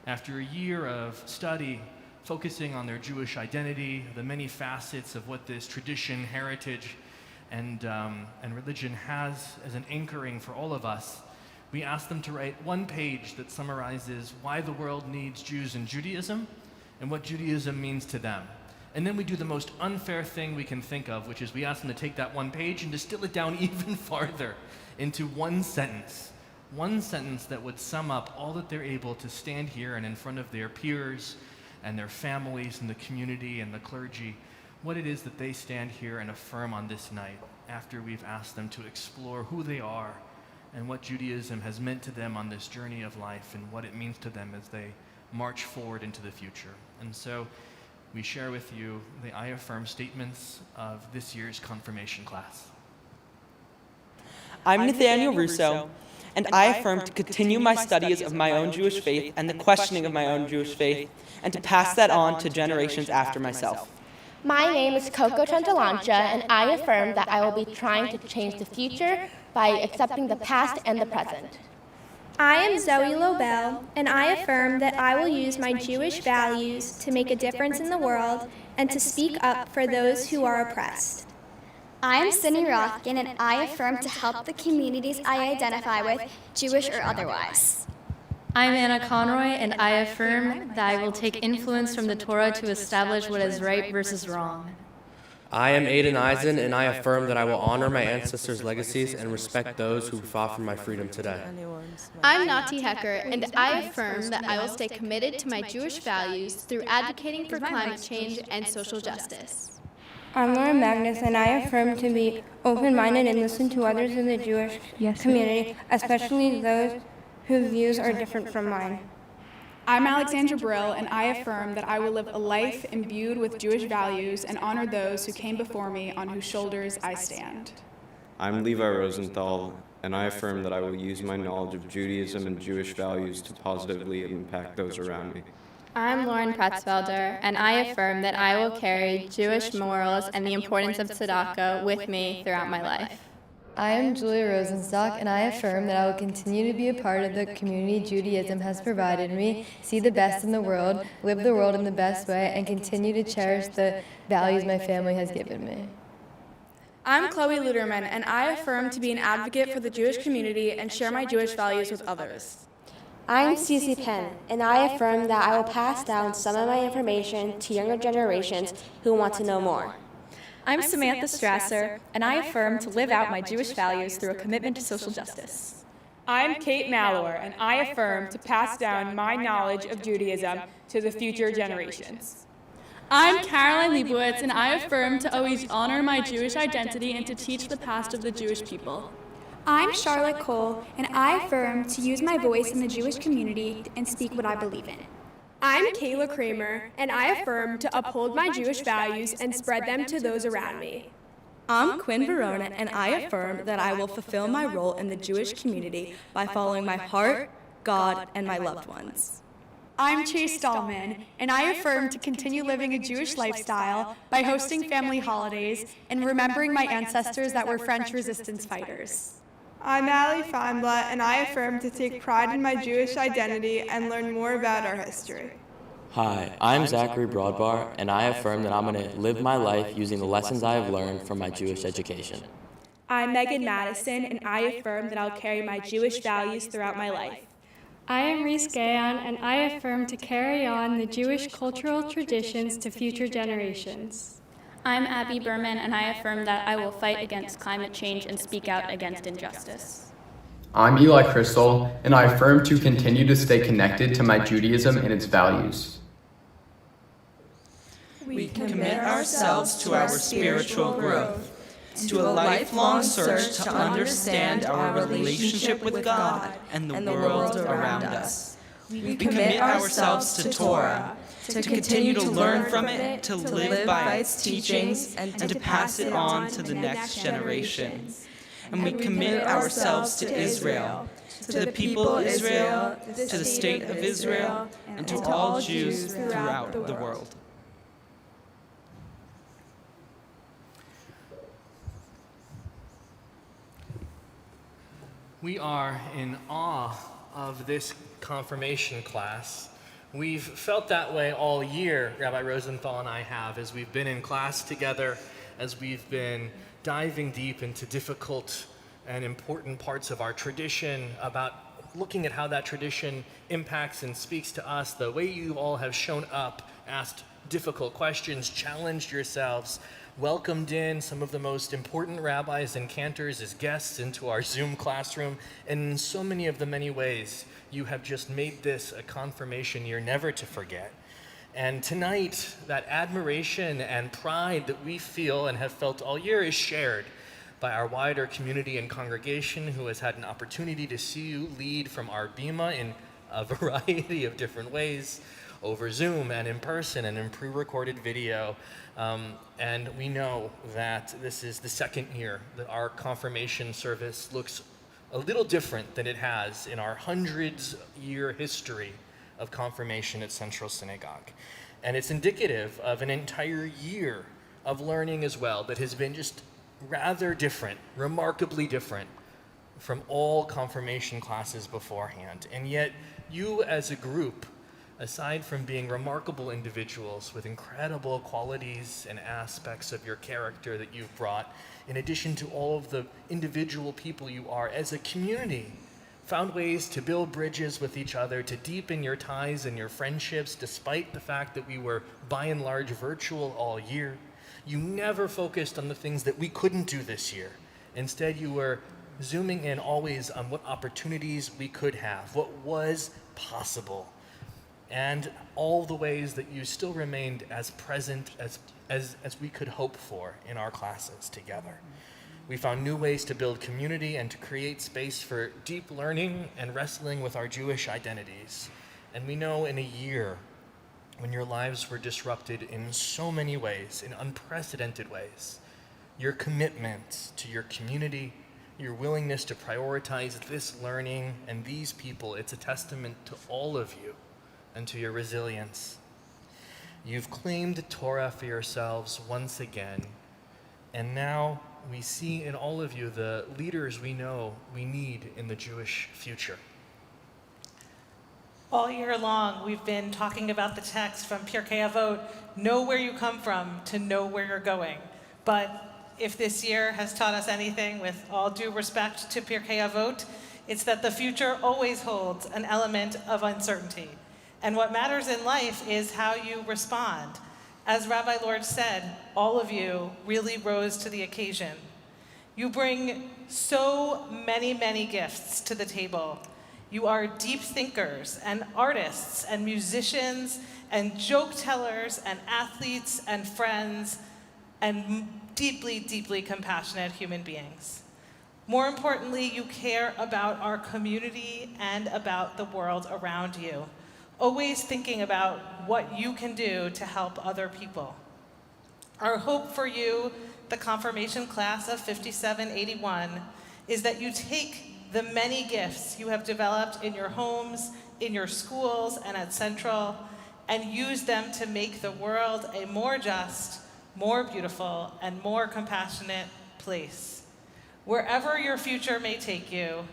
After a year of study, focusing on their Jewish identity, the many facets of what this tradition, heritage, and religion has as an anchoring for all of us, we asked them to write one page that summarizes why the world needs Jews and Judaism and what Judaism means to them. And then we do the most unfair thing we can think of, which is we ask them to take that one page and distill it down even farther into one sentence that would sum up all that they're able to stand here and in front of their peers and their families and the community and the clergy, what it is that they stand here and affirm on this night after we've asked them to explore who they are and what Judaism has meant to them on this journey of life and what it means to them as they march forward into the future. And so we share with you the I affirm statements of this year's confirmation class.
I'm Nathaniel Russo, and I affirm to continue my studies of my own Jewish faith and the questioning of my own Jewish faith, and to pass that on to generations after myself.
My name is Coco Chantalancha, and I affirm that I will be trying to change the future by accepting the past and the present.
I am Zoe Lobel, and I affirm that I will use my Jewish values to make a difference in the world and to speak up for those who are oppressed.
I am Cindy Rothkin, and I affirm to help the communities I identify with, Jewish or otherwise.
I'm Anna Conroy, and I affirm that I will take influence from the Torah to establish what is right versus wrong.
I am Aiden Eisen, and I affirm that I will honor my ancestors' legacies and respect those who fought for my freedom today.
I'm Nati Hecker, and I affirm that I will stay committed to my Jewish values through advocating for climate change and social justice.
I'm Laura Magnus, and I affirm to be open-minded and listen to others in the Jewish community, especially those whose views are different from mine.
I'm Alexandra Brill, and I affirm that I will live a life imbued with Jewish values and honor those who came before me on whose shoulders I stand.
I'm Levi Rosenthal, and I affirm that I will use my knowledge of Judaism and Jewish values to positively impact those around me.
I'm Lauren Pratzfelder, and I affirm that I will carry Jewish morals and the importance of tzedakah with me throughout my life.
I am Julia Rosenstock, and I affirm that I will continue to be a part of the community Judaism has provided me, see the best in the world, live the world in the best way, and continue to cherish the values my family has given me.
I'm Chloe Luderman, and I affirm to be an advocate for the Jewish community and share my Jewish values with others.
I'm Cece Penn, and I affirm that I will pass down some of my information to younger generations who want to know more.
I'm Samantha Strasser, and I affirm to live out my Jewish values through a commitment to social justice.
I'm Kate Mallor, and I affirm to pass down my knowledge of Judaism to the future generations.
I'm Caroline Leibowitz, and I affirm to always honor my Jewish identity and to teach the past of the Jewish people.
I'm Charlotte Cole, and I affirm to use my voice in the Jewish community and speak what I believe in.
I'm Kayla Kramer, and I affirm to uphold my Jewish values and spread them to those around me.
I'm Quinn Verona, and I affirm that I will fulfill my role in the Jewish community by following my heart, God, and my loved ones.
I'm Chase Dahlman, and I affirm to continue living a Jewish lifestyle by hosting family holidays and remembering my ancestors that were French resistance fighters.
I'm Allie Feinblatt, and I affirm to take pride in my Jewish identity and learn more about our history.
Hi, I'm Zachary Broadbar, and I affirm that I'm going to live my life using the lessons I have learned from my Jewish education.
I'm Megan Madison, and I affirm that I'll carry my Jewish values throughout my life.
I am Reese Gayon, and I affirm to carry on the Jewish cultural traditions to future generations.
I'm Abby Berman, and I affirm that I will fight against climate change and speak out against injustice.
I'm Eli Crystal, and I affirm to continue to stay connected to my Judaism and its values.
We commit ourselves to our spiritual growth, to a lifelong search to understand our relationship with God and the world around us.
We
commit ourselves to Torah, to continue to learn from it, to live by its teachings, and to pass it on to the next generation. And we commit ourselves to Israel, to the people of Israel, to the state of Israel, and to all Jews throughout the world.
We are in awe of this confirmation class. We've felt that way all year, Rabbi Rosenthal and I have, as we've been in class together, as we've been diving deep into difficult and important parts of our tradition, about looking at how that tradition impacts and speaks to us, the way you all have shown up, asked difficult questions, challenged yourselves, welcomed in some of the most important rabbis and cantors as guests into our Zoom classroom, and in so many of the many ways you have just made this a confirmation year never to forget. And tonight, that admiration and pride that we feel and have felt all year is shared by our wider community and congregation, who has had an opportunity to see you lead from our bima in a variety of different ways, over Zoom and in person and in pre-recorded video. And we know that this is the second year that our confirmation service looks a little different than it has in our hundreds-year history of confirmation at Central Synagogue. And it's indicative of an entire year of learning as well that has been just rather different, remarkably different from all confirmation classes beforehand. And yet, you as a group, aside from being remarkable individuals with incredible qualities and aspects of your character that you've brought, in addition to all of the individual people you are, as a community, found ways to build bridges with each other, to deepen your ties and your friendships, despite the fact that we were, by and large, virtual all year. You never focused on the things that we couldn't do this year. Instead, you were zooming in always on what opportunities we could have, what was possible, and all the ways that you still remained as present as we could hope for in our classes together. We found new ways to build community and to create space for deep learning and wrestling with our Jewish identities. And we know in a year when your lives were disrupted in so many ways, in unprecedented ways, your commitment to your community, your willingness to prioritize this learning and these people, it's a testament to all of you and to your resilience. You've claimed Torah for yourselves once again, and now we see in all of you the leaders we know we need in the Jewish future.
All year long, we've been talking about the text from Pirkei Avot, know where you come from to know where you're going. But if this year has taught us anything, with all due respect to Pirkei Avot, it's that the future always holds an element of uncertainty. And what matters in life is how you respond. As Rabbi Lord said, all of you really rose to the occasion. You bring so many, many gifts to the table. You are deep thinkers and artists and musicians and joke tellers and athletes and friends and deeply, deeply compassionate human beings. More importantly, you care about our community and about the world around you, always thinking about what you can do to help other people. Our hope for you, the confirmation class of 5781, is that you take the many gifts you have developed in your homes, in your schools, and at Central, and use them to make the world a more just, more beautiful, and more compassionate place. Wherever your future may take you,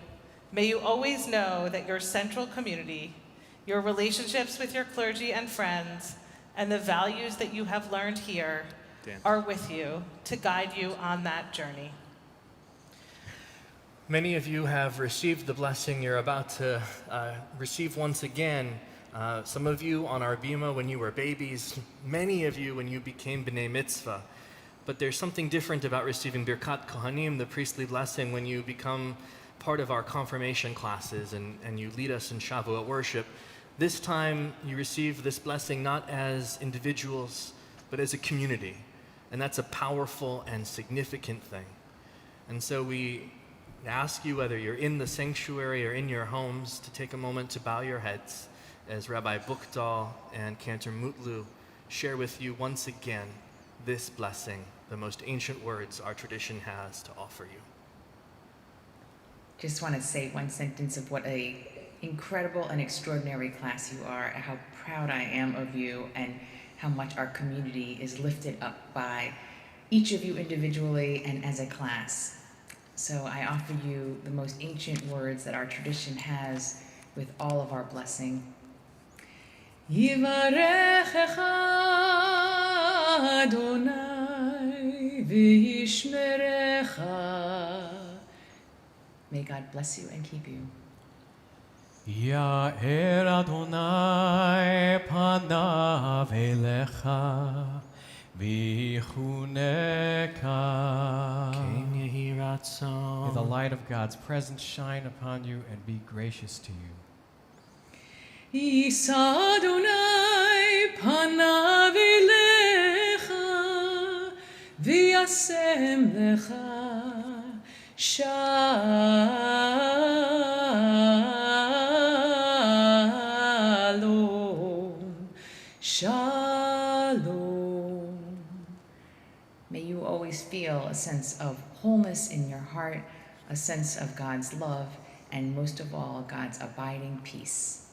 may you always know that your Central community, your relationships with your clergy and friends, and the values that you have learned here are with you to guide you on that journey.
Many of you have received the blessing you're about to receive once again. Some of you on our bima when you were babies, many of you when you became B'nai Mitzvah. But there's something different about receiving Birkat Kohanim, the priestly blessing, when you become part of our confirmation classes and you lead us in Shavuot worship. This time you receive this blessing not as individuals, but as a community. And that's a powerful and significant thing. And so we ask you, whether you're in the sanctuary or in your homes, to take a moment to bow your heads as Rabbi Buchdahl and Cantor Mutlu share with you once again this blessing, the most ancient words our tradition has to offer you.
Just want to say one sentence of what an incredible and extraordinary class you are, how proud I am of you, and how much our community is lifted up by each of you individually and as a class. So I offer you the most ancient words that our tradition has with all of our blessing. Yivarechecha Adonai v'yishmerecha. May God bless you and keep you.
Ya'er Adonai panav elecha v'yichuneka. May the light of God's presence shine upon you and be gracious to you.
Yisa Adonai panav elecha v'yasem lecha Shalom, Shalom. May you always feel a sense of wholeness in your heart, a sense of God's love, and most of all, God's abiding peace.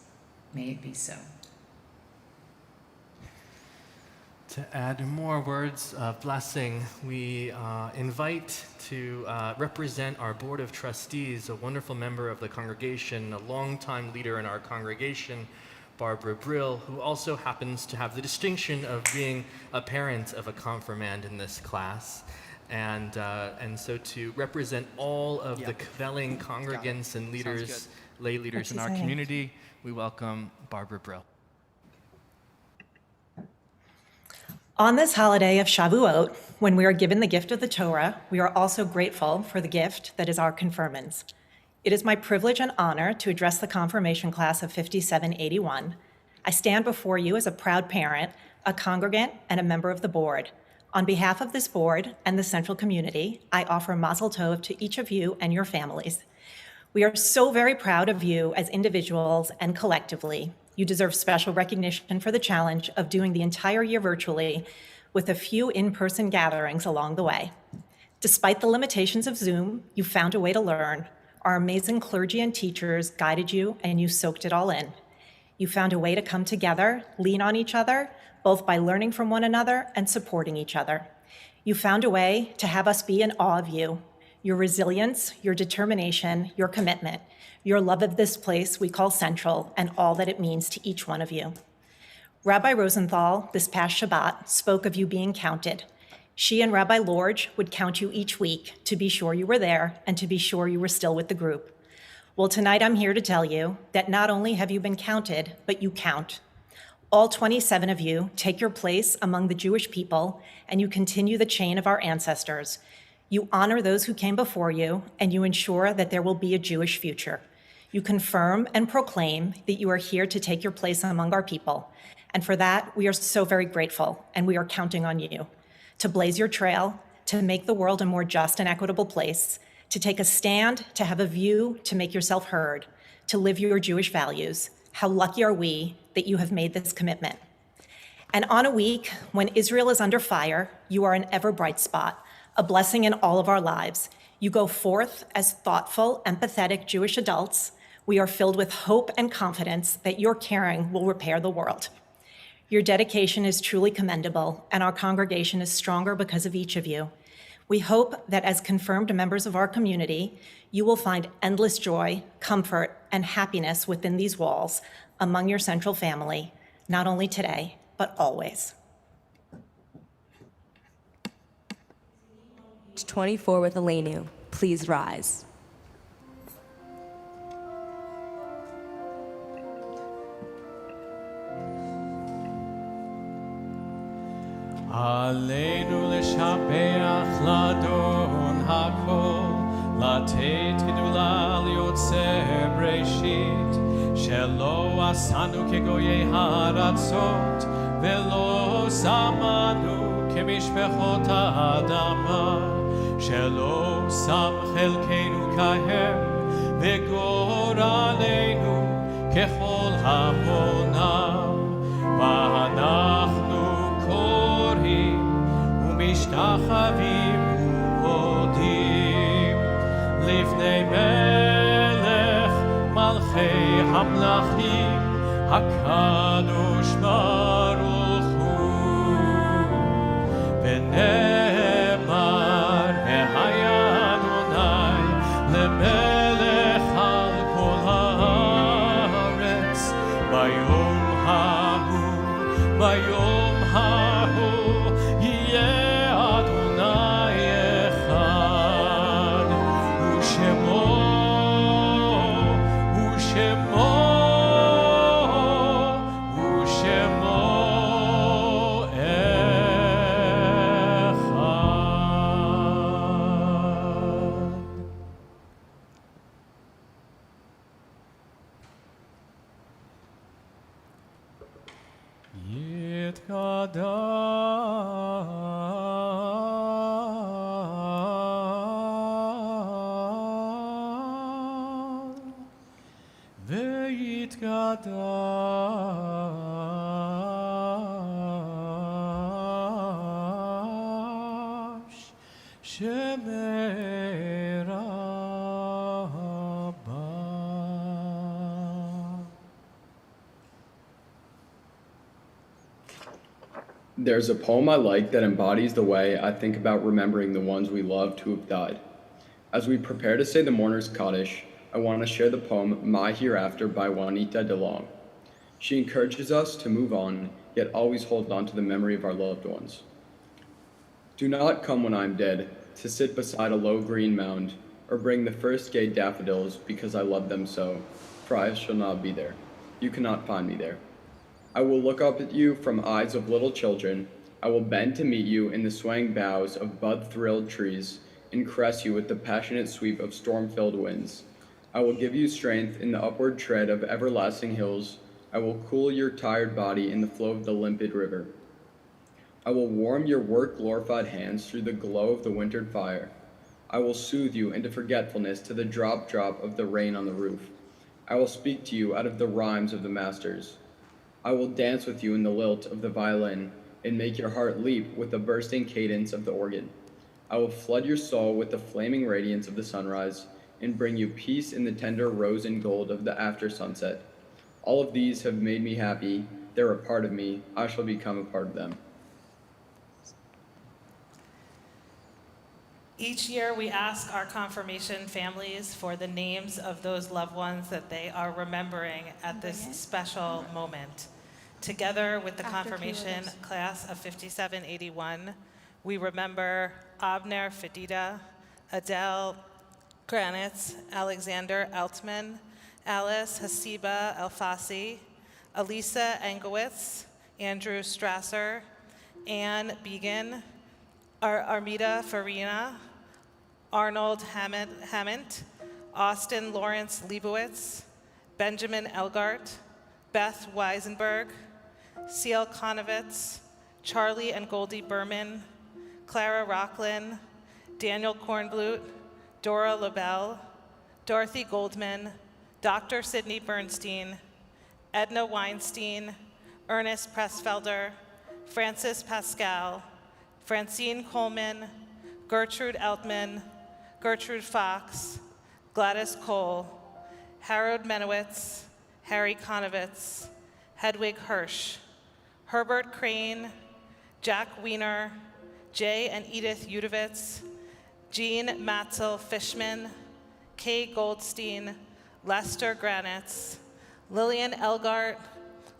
May it be so.
To add more words of blessing, we invite to represent our Board of Trustees, a wonderful member of the congregation, a longtime leader in our congregation, Barbara Brill, who also happens to have the distinction of being a parent of a confirmand in this class. And so to represent all of the Kvelling congregants and leaders, lay leaders in our community, we welcome Barbara Brill.
On this holiday of Shavuot, when we are given the gift of the Torah, we are also grateful for the gift that is our confirmands. It is my privilege and honor to address the confirmation class of 5781. I stand before you as a proud parent, a congregant, and a member of the board. On behalf of this board and the Central community, I offer Mazel Tov to each of you and your families. We are so very proud of you as individuals and collectively. You deserve special recognition for the challenge of doing the entire year virtually with a few in-person gatherings along the way. Despite the limitations of Zoom, you found a way to learn. Our amazing clergy and teachers guided you and you soaked it all in. You found a way to come together, lean on each other, both by learning from one another and supporting each other. You found a way to have us be in awe of you, your resilience, your determination, your commitment, your love of this place we call Central, and all that it means to each one of you. Rabbi Rosenthal, this past Shabbat, spoke of you being counted. She and Rabbi Lorge would count you each week to be sure you were there and to be sure you were still with the group. Well, tonight I'm here to tell you that not only have you been counted, but you count. All 27 of you take your place among the Jewish people, and you continue the chain of our ancestors. You honor those who came before you, and you ensure that there will be a Jewish future. You confirm and proclaim that you are here to take your place among our people. And for that, we are so very grateful, and we are counting on you to blaze your trail, to make the world a more just and equitable place, to take a stand, to have a view, to make yourself heard, to live your Jewish values. How lucky are we that you have made this commitment. And on a week when Israel is under fire, you are an ever bright spot, a blessing in all of our lives. You go forth as thoughtful, empathetic Jewish adults. We are filled with hope and confidence that your caring will repair the world. Your dedication is truly commendable, and our congregation is stronger because of each of you. We hope that as confirmed members of our community, you will find endless joy, comfort, and happiness within these walls among your Central family, not only today, but always.
24 with Elenu. Please rise.
עלינו לשבח לאדון הכל, לתת גדולה ליוצר בראשית, שלא עשנו כגויי הארצות, ולא שמנו כמשפחות האדמה, שלא שם חלקנו כהם, וגורלנו ככל המון המלכים הקדוש ברוך הוא ונאמר היה אדוני למלך על כל הארץ ביום ההוא יהיה אדוני אחד ושמו
There's a poem I like that embodies the way I think about remembering the ones we loved who have died. As we prepare to say the mourner's Kaddish, I want to share the poem My Hereafter by Juanita DeLong. She encourages us to move on, yet always hold on to the memory of our loved ones. Do not come when I am dead, to sit beside a low green mound, or bring the first gay daffodils because I love them so, for I shall not be there. You cannot find me there. I will look up at you from eyes of little children. I will bend to meet you in the swaying boughs of bud-thrilled trees and caress you with the passionate sweep of storm-filled winds. I will give you strength in the upward tread of everlasting hills. I will cool your tired body in the flow of the limpid river. I will warm your work-glorified hands through the glow of the wintered fire. I will soothe you into forgetfulness to the drop of the rain on the roof. I will speak to you out of the rhymes of the masters. I will dance with you in the lilt of the violin and make your heart leap with the bursting cadence of the organ. I will flood your soul with the flaming radiance of the sunrise and bring you peace in the tender rose and gold of the after sunset. All of these have made me happy. They're a part of me. I shall become a part of them.
Each year we ask our confirmation families for the names of those loved ones that they are remembering at this special moment. Together with the confirmation class of 5781, we remember Abner Fedida, Adele Granitz, Alexander Altman, Alice Hasiba Elfasi, Elisa Engowitz, Andrew Strasser, Anne Began, Armida Farina, Arnold Hammond, Austin Lawrence Leibowitz, Benjamin Elgart, Beth Weisenberg, Seal Konovitz, Charlie and Goldie Berman, Clara Rocklin, Daniel Kornblut, Dora LaBelle, Dorothy Goldman, Dr. Sidney Bernstein, Edna Weinstein, Ernest Pressfelder, Francis Pascal, Francine Coleman, Gertrude Eltman, Gertrude Fox, Gladys Cole, Harold Menowitz, Harry Konovitz, Hedwig Hirsch, Herbert Crane, Jack Wiener, Jay and Edith Udovitz, Jean Matzel Fishman, Kay Goldstein, Lester Granitz, Lillian Elgart,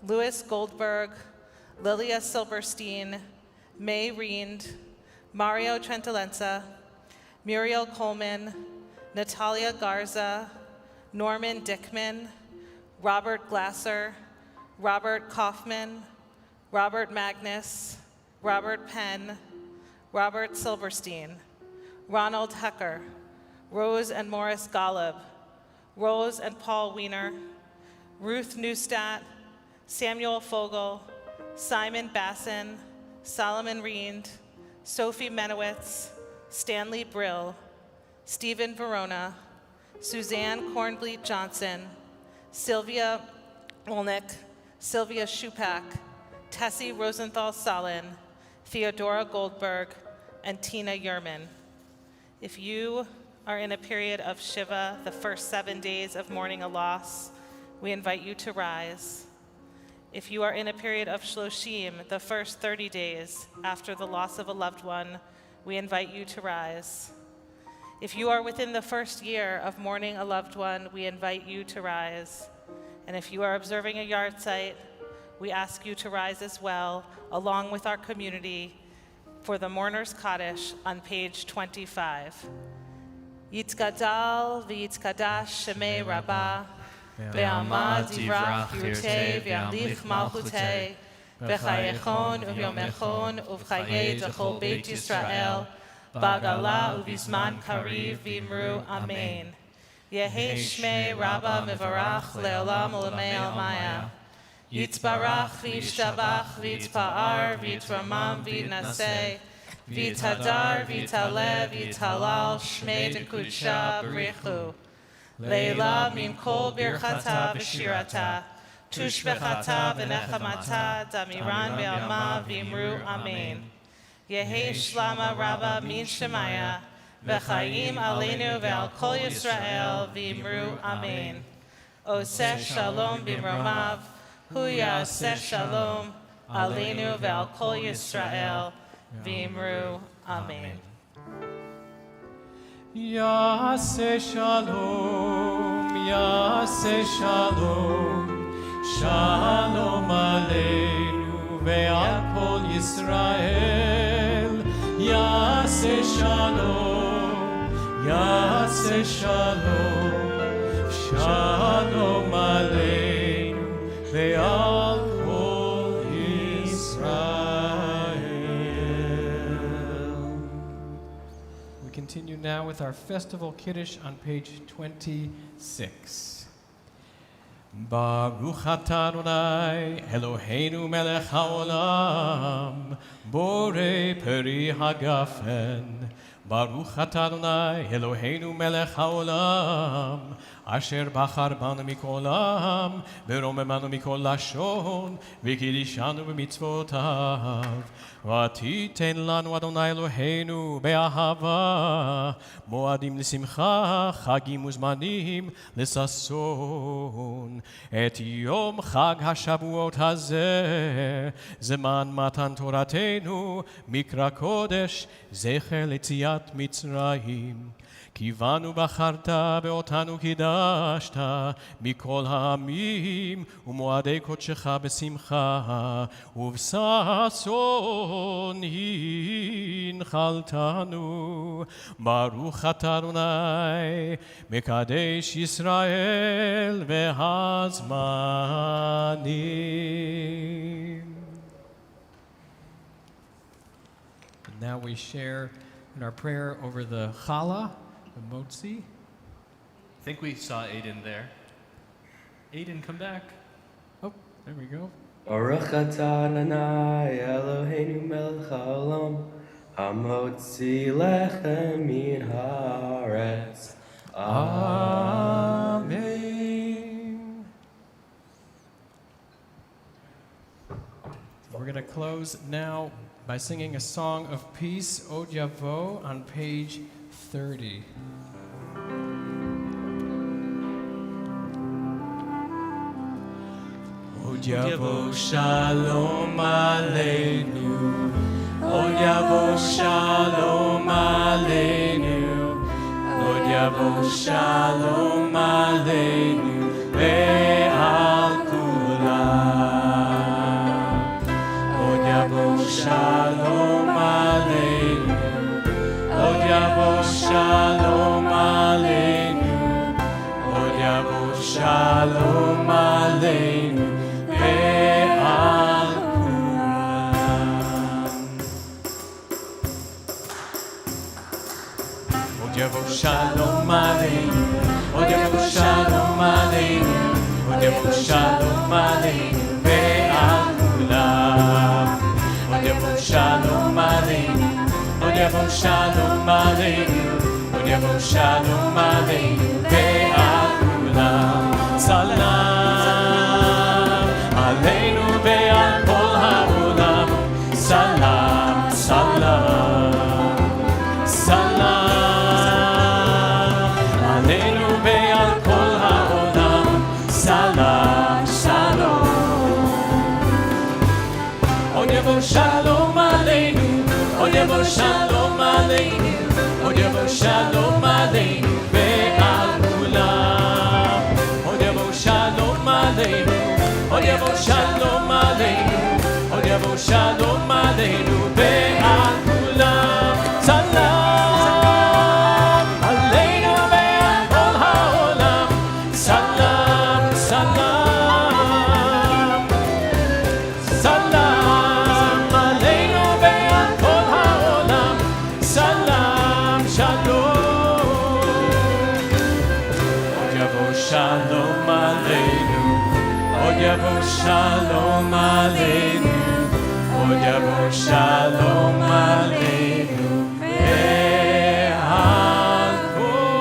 Louis Goldberg, Lilia Silberstein, May Reend, Mario Trentalenza, Muriel Coleman, Natalia Garza, Norman Dickman, Robert Glasser, Robert Kaufman, Robert Magnus, Robert Penn, Robert Silverstein, Ronald Hecker, Rose and Morris Golub, Rose and Paul Wiener, Ruth Neustadt, Samuel Fogel, Simon Bassin, Solomon Reend, Sophie Menowitz, Stanley Brill, Stephen Verona, Suzanne Kornbleet Johnson, Sylvia Olnick, Sylvia Shupak, Tessie Rosenthal Salin, Theodora Goldberg, and Tina Yerman. If you are in a period of Shiva, the first 7 days of mourning a loss, we invite you to rise. If you are in a period of shloshim, the first 30 days after the loss of a loved one, we invite you to rise. If you are within the first year of mourning a loved one, we invite you to rise. And if you are observing a yard site, we ask you to rise as well, along with our community, for the Mourner's Kaddish on page 25. Yitzgadal v'yitzkadash shemei rabbah, ve'amad divrach yurtei ve'amlich malchutei, v'chayechon uvyomechon uv'chayei d'chol Beit Yisrael, b'gala uv'zman kariv v'imru amen. Yehi shmei rabbah mevarach le'olam u'lemei almaya. Yitzbarach v'yishtabach v'yitzpa'ar v'yitramam v'yitnaseh, v'yitadar v'yitaleh v'yitalal shmei d'kudsha b'richu. Leila min kol birchata v'shirata, tushbechata v'nechamata, damiran ve'alma v'imru amen. Yehi shlama rabba min shemaya, v'chayim aleinu ve'al kol Yisrael v'imru amen. Oseh shalom b'mromav, hu ya'aseh shalom aleinu ve'al kol Yisrael v'imru amen.
Ya'aseh shalom, Ya'aseh shalom, shalom aleinu ve'al kol Yisrael. Ya'aseh shalom, Ya'aseh shalom, shalom aleinu ve'al kol Yisrael. We continue now with our festival Kiddush on page 26. Baruch atah Adonai Eloheinu melech haolam, borei peri hagafen. Baruch atah Adonai Eloheinu melech haolam, asher bachar banu mikol am, beromemanu mikol lashon, v'kidishanu b'mitzvotav. V'atiten lanu Adonai Eloheinu be'ahava, moadim l'simcha, chagim uzmanim l'sason. Et yom chag hashavuot hazeh, zeman matan toratenu, mikra kodesh, zecher letziat Mitzrayim. Kivanu bacharta ve'otanu kidashta mikol ha'amim u'moadei kodshecha besimcha uv'sason hinchaltanu. Baruch atah Adonai mekadesh Yisrael ve'hazmanim. And now we share in our prayer over the Challah, the Motzi.
I think we saw Aiden there. Aiden, come back.
Oh, there we go.
Baruch atah Adonai Eloheinu melech haolam, hamotzi lechem min haaretz.
Amen. We're going to close now by singing a song of peace, Od Yavo, on page 30. Od Yavo Shalom Aleinu, Od Yavo Shalom Aleinu, Od Yavo Shalom Aleinu, ve'al kulam. Od Yavo Shalom Aleinu, Od Yavo Shalom Aleinu, Od Yavo Shalom Aleinu, ve'al kulam. Od Yavo Shalom Aleinu, Od Yavo Shalom Aleinu, Od Yavo Shalom Aleinu, ve'al kulam. Od Yavo Shalom Aleinu, Od Yavo Shalom Aleinu, Od Yavo Shalom Aleinu, ve'al kulam. Salam Aleinu ve'al kol ha'olam. Salam, salam, salam Aleinu ve'al kol ha'olam. Salam.
shalom aleinu, od yavo shalom aleinu, od yavo shalom aleinu, ve'al kulam. Od yavo shalom aleinu, od yavo shalom aleinu, od yavo shalom aleinu, ve'al kulam. Salam aleinu ve'al kol ha'olam. Salam, salam. Salam aleinu ve'al kol ha'olam. Salam, shalom. Od yavo shalom aleinu, od yavo shalom aleinu, od yavo shalom aleinu, ve'al kulam.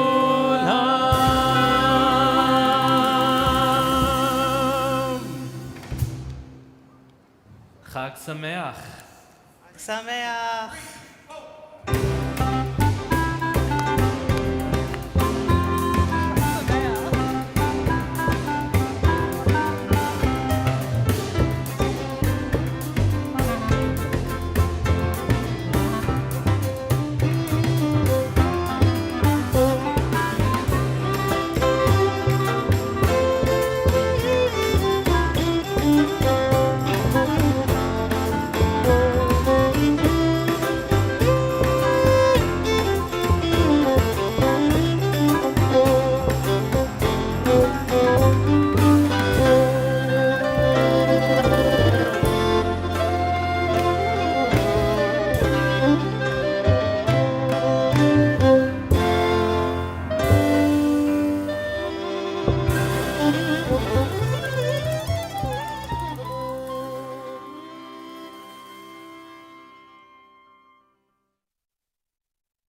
Chag Sameach.
Sameach.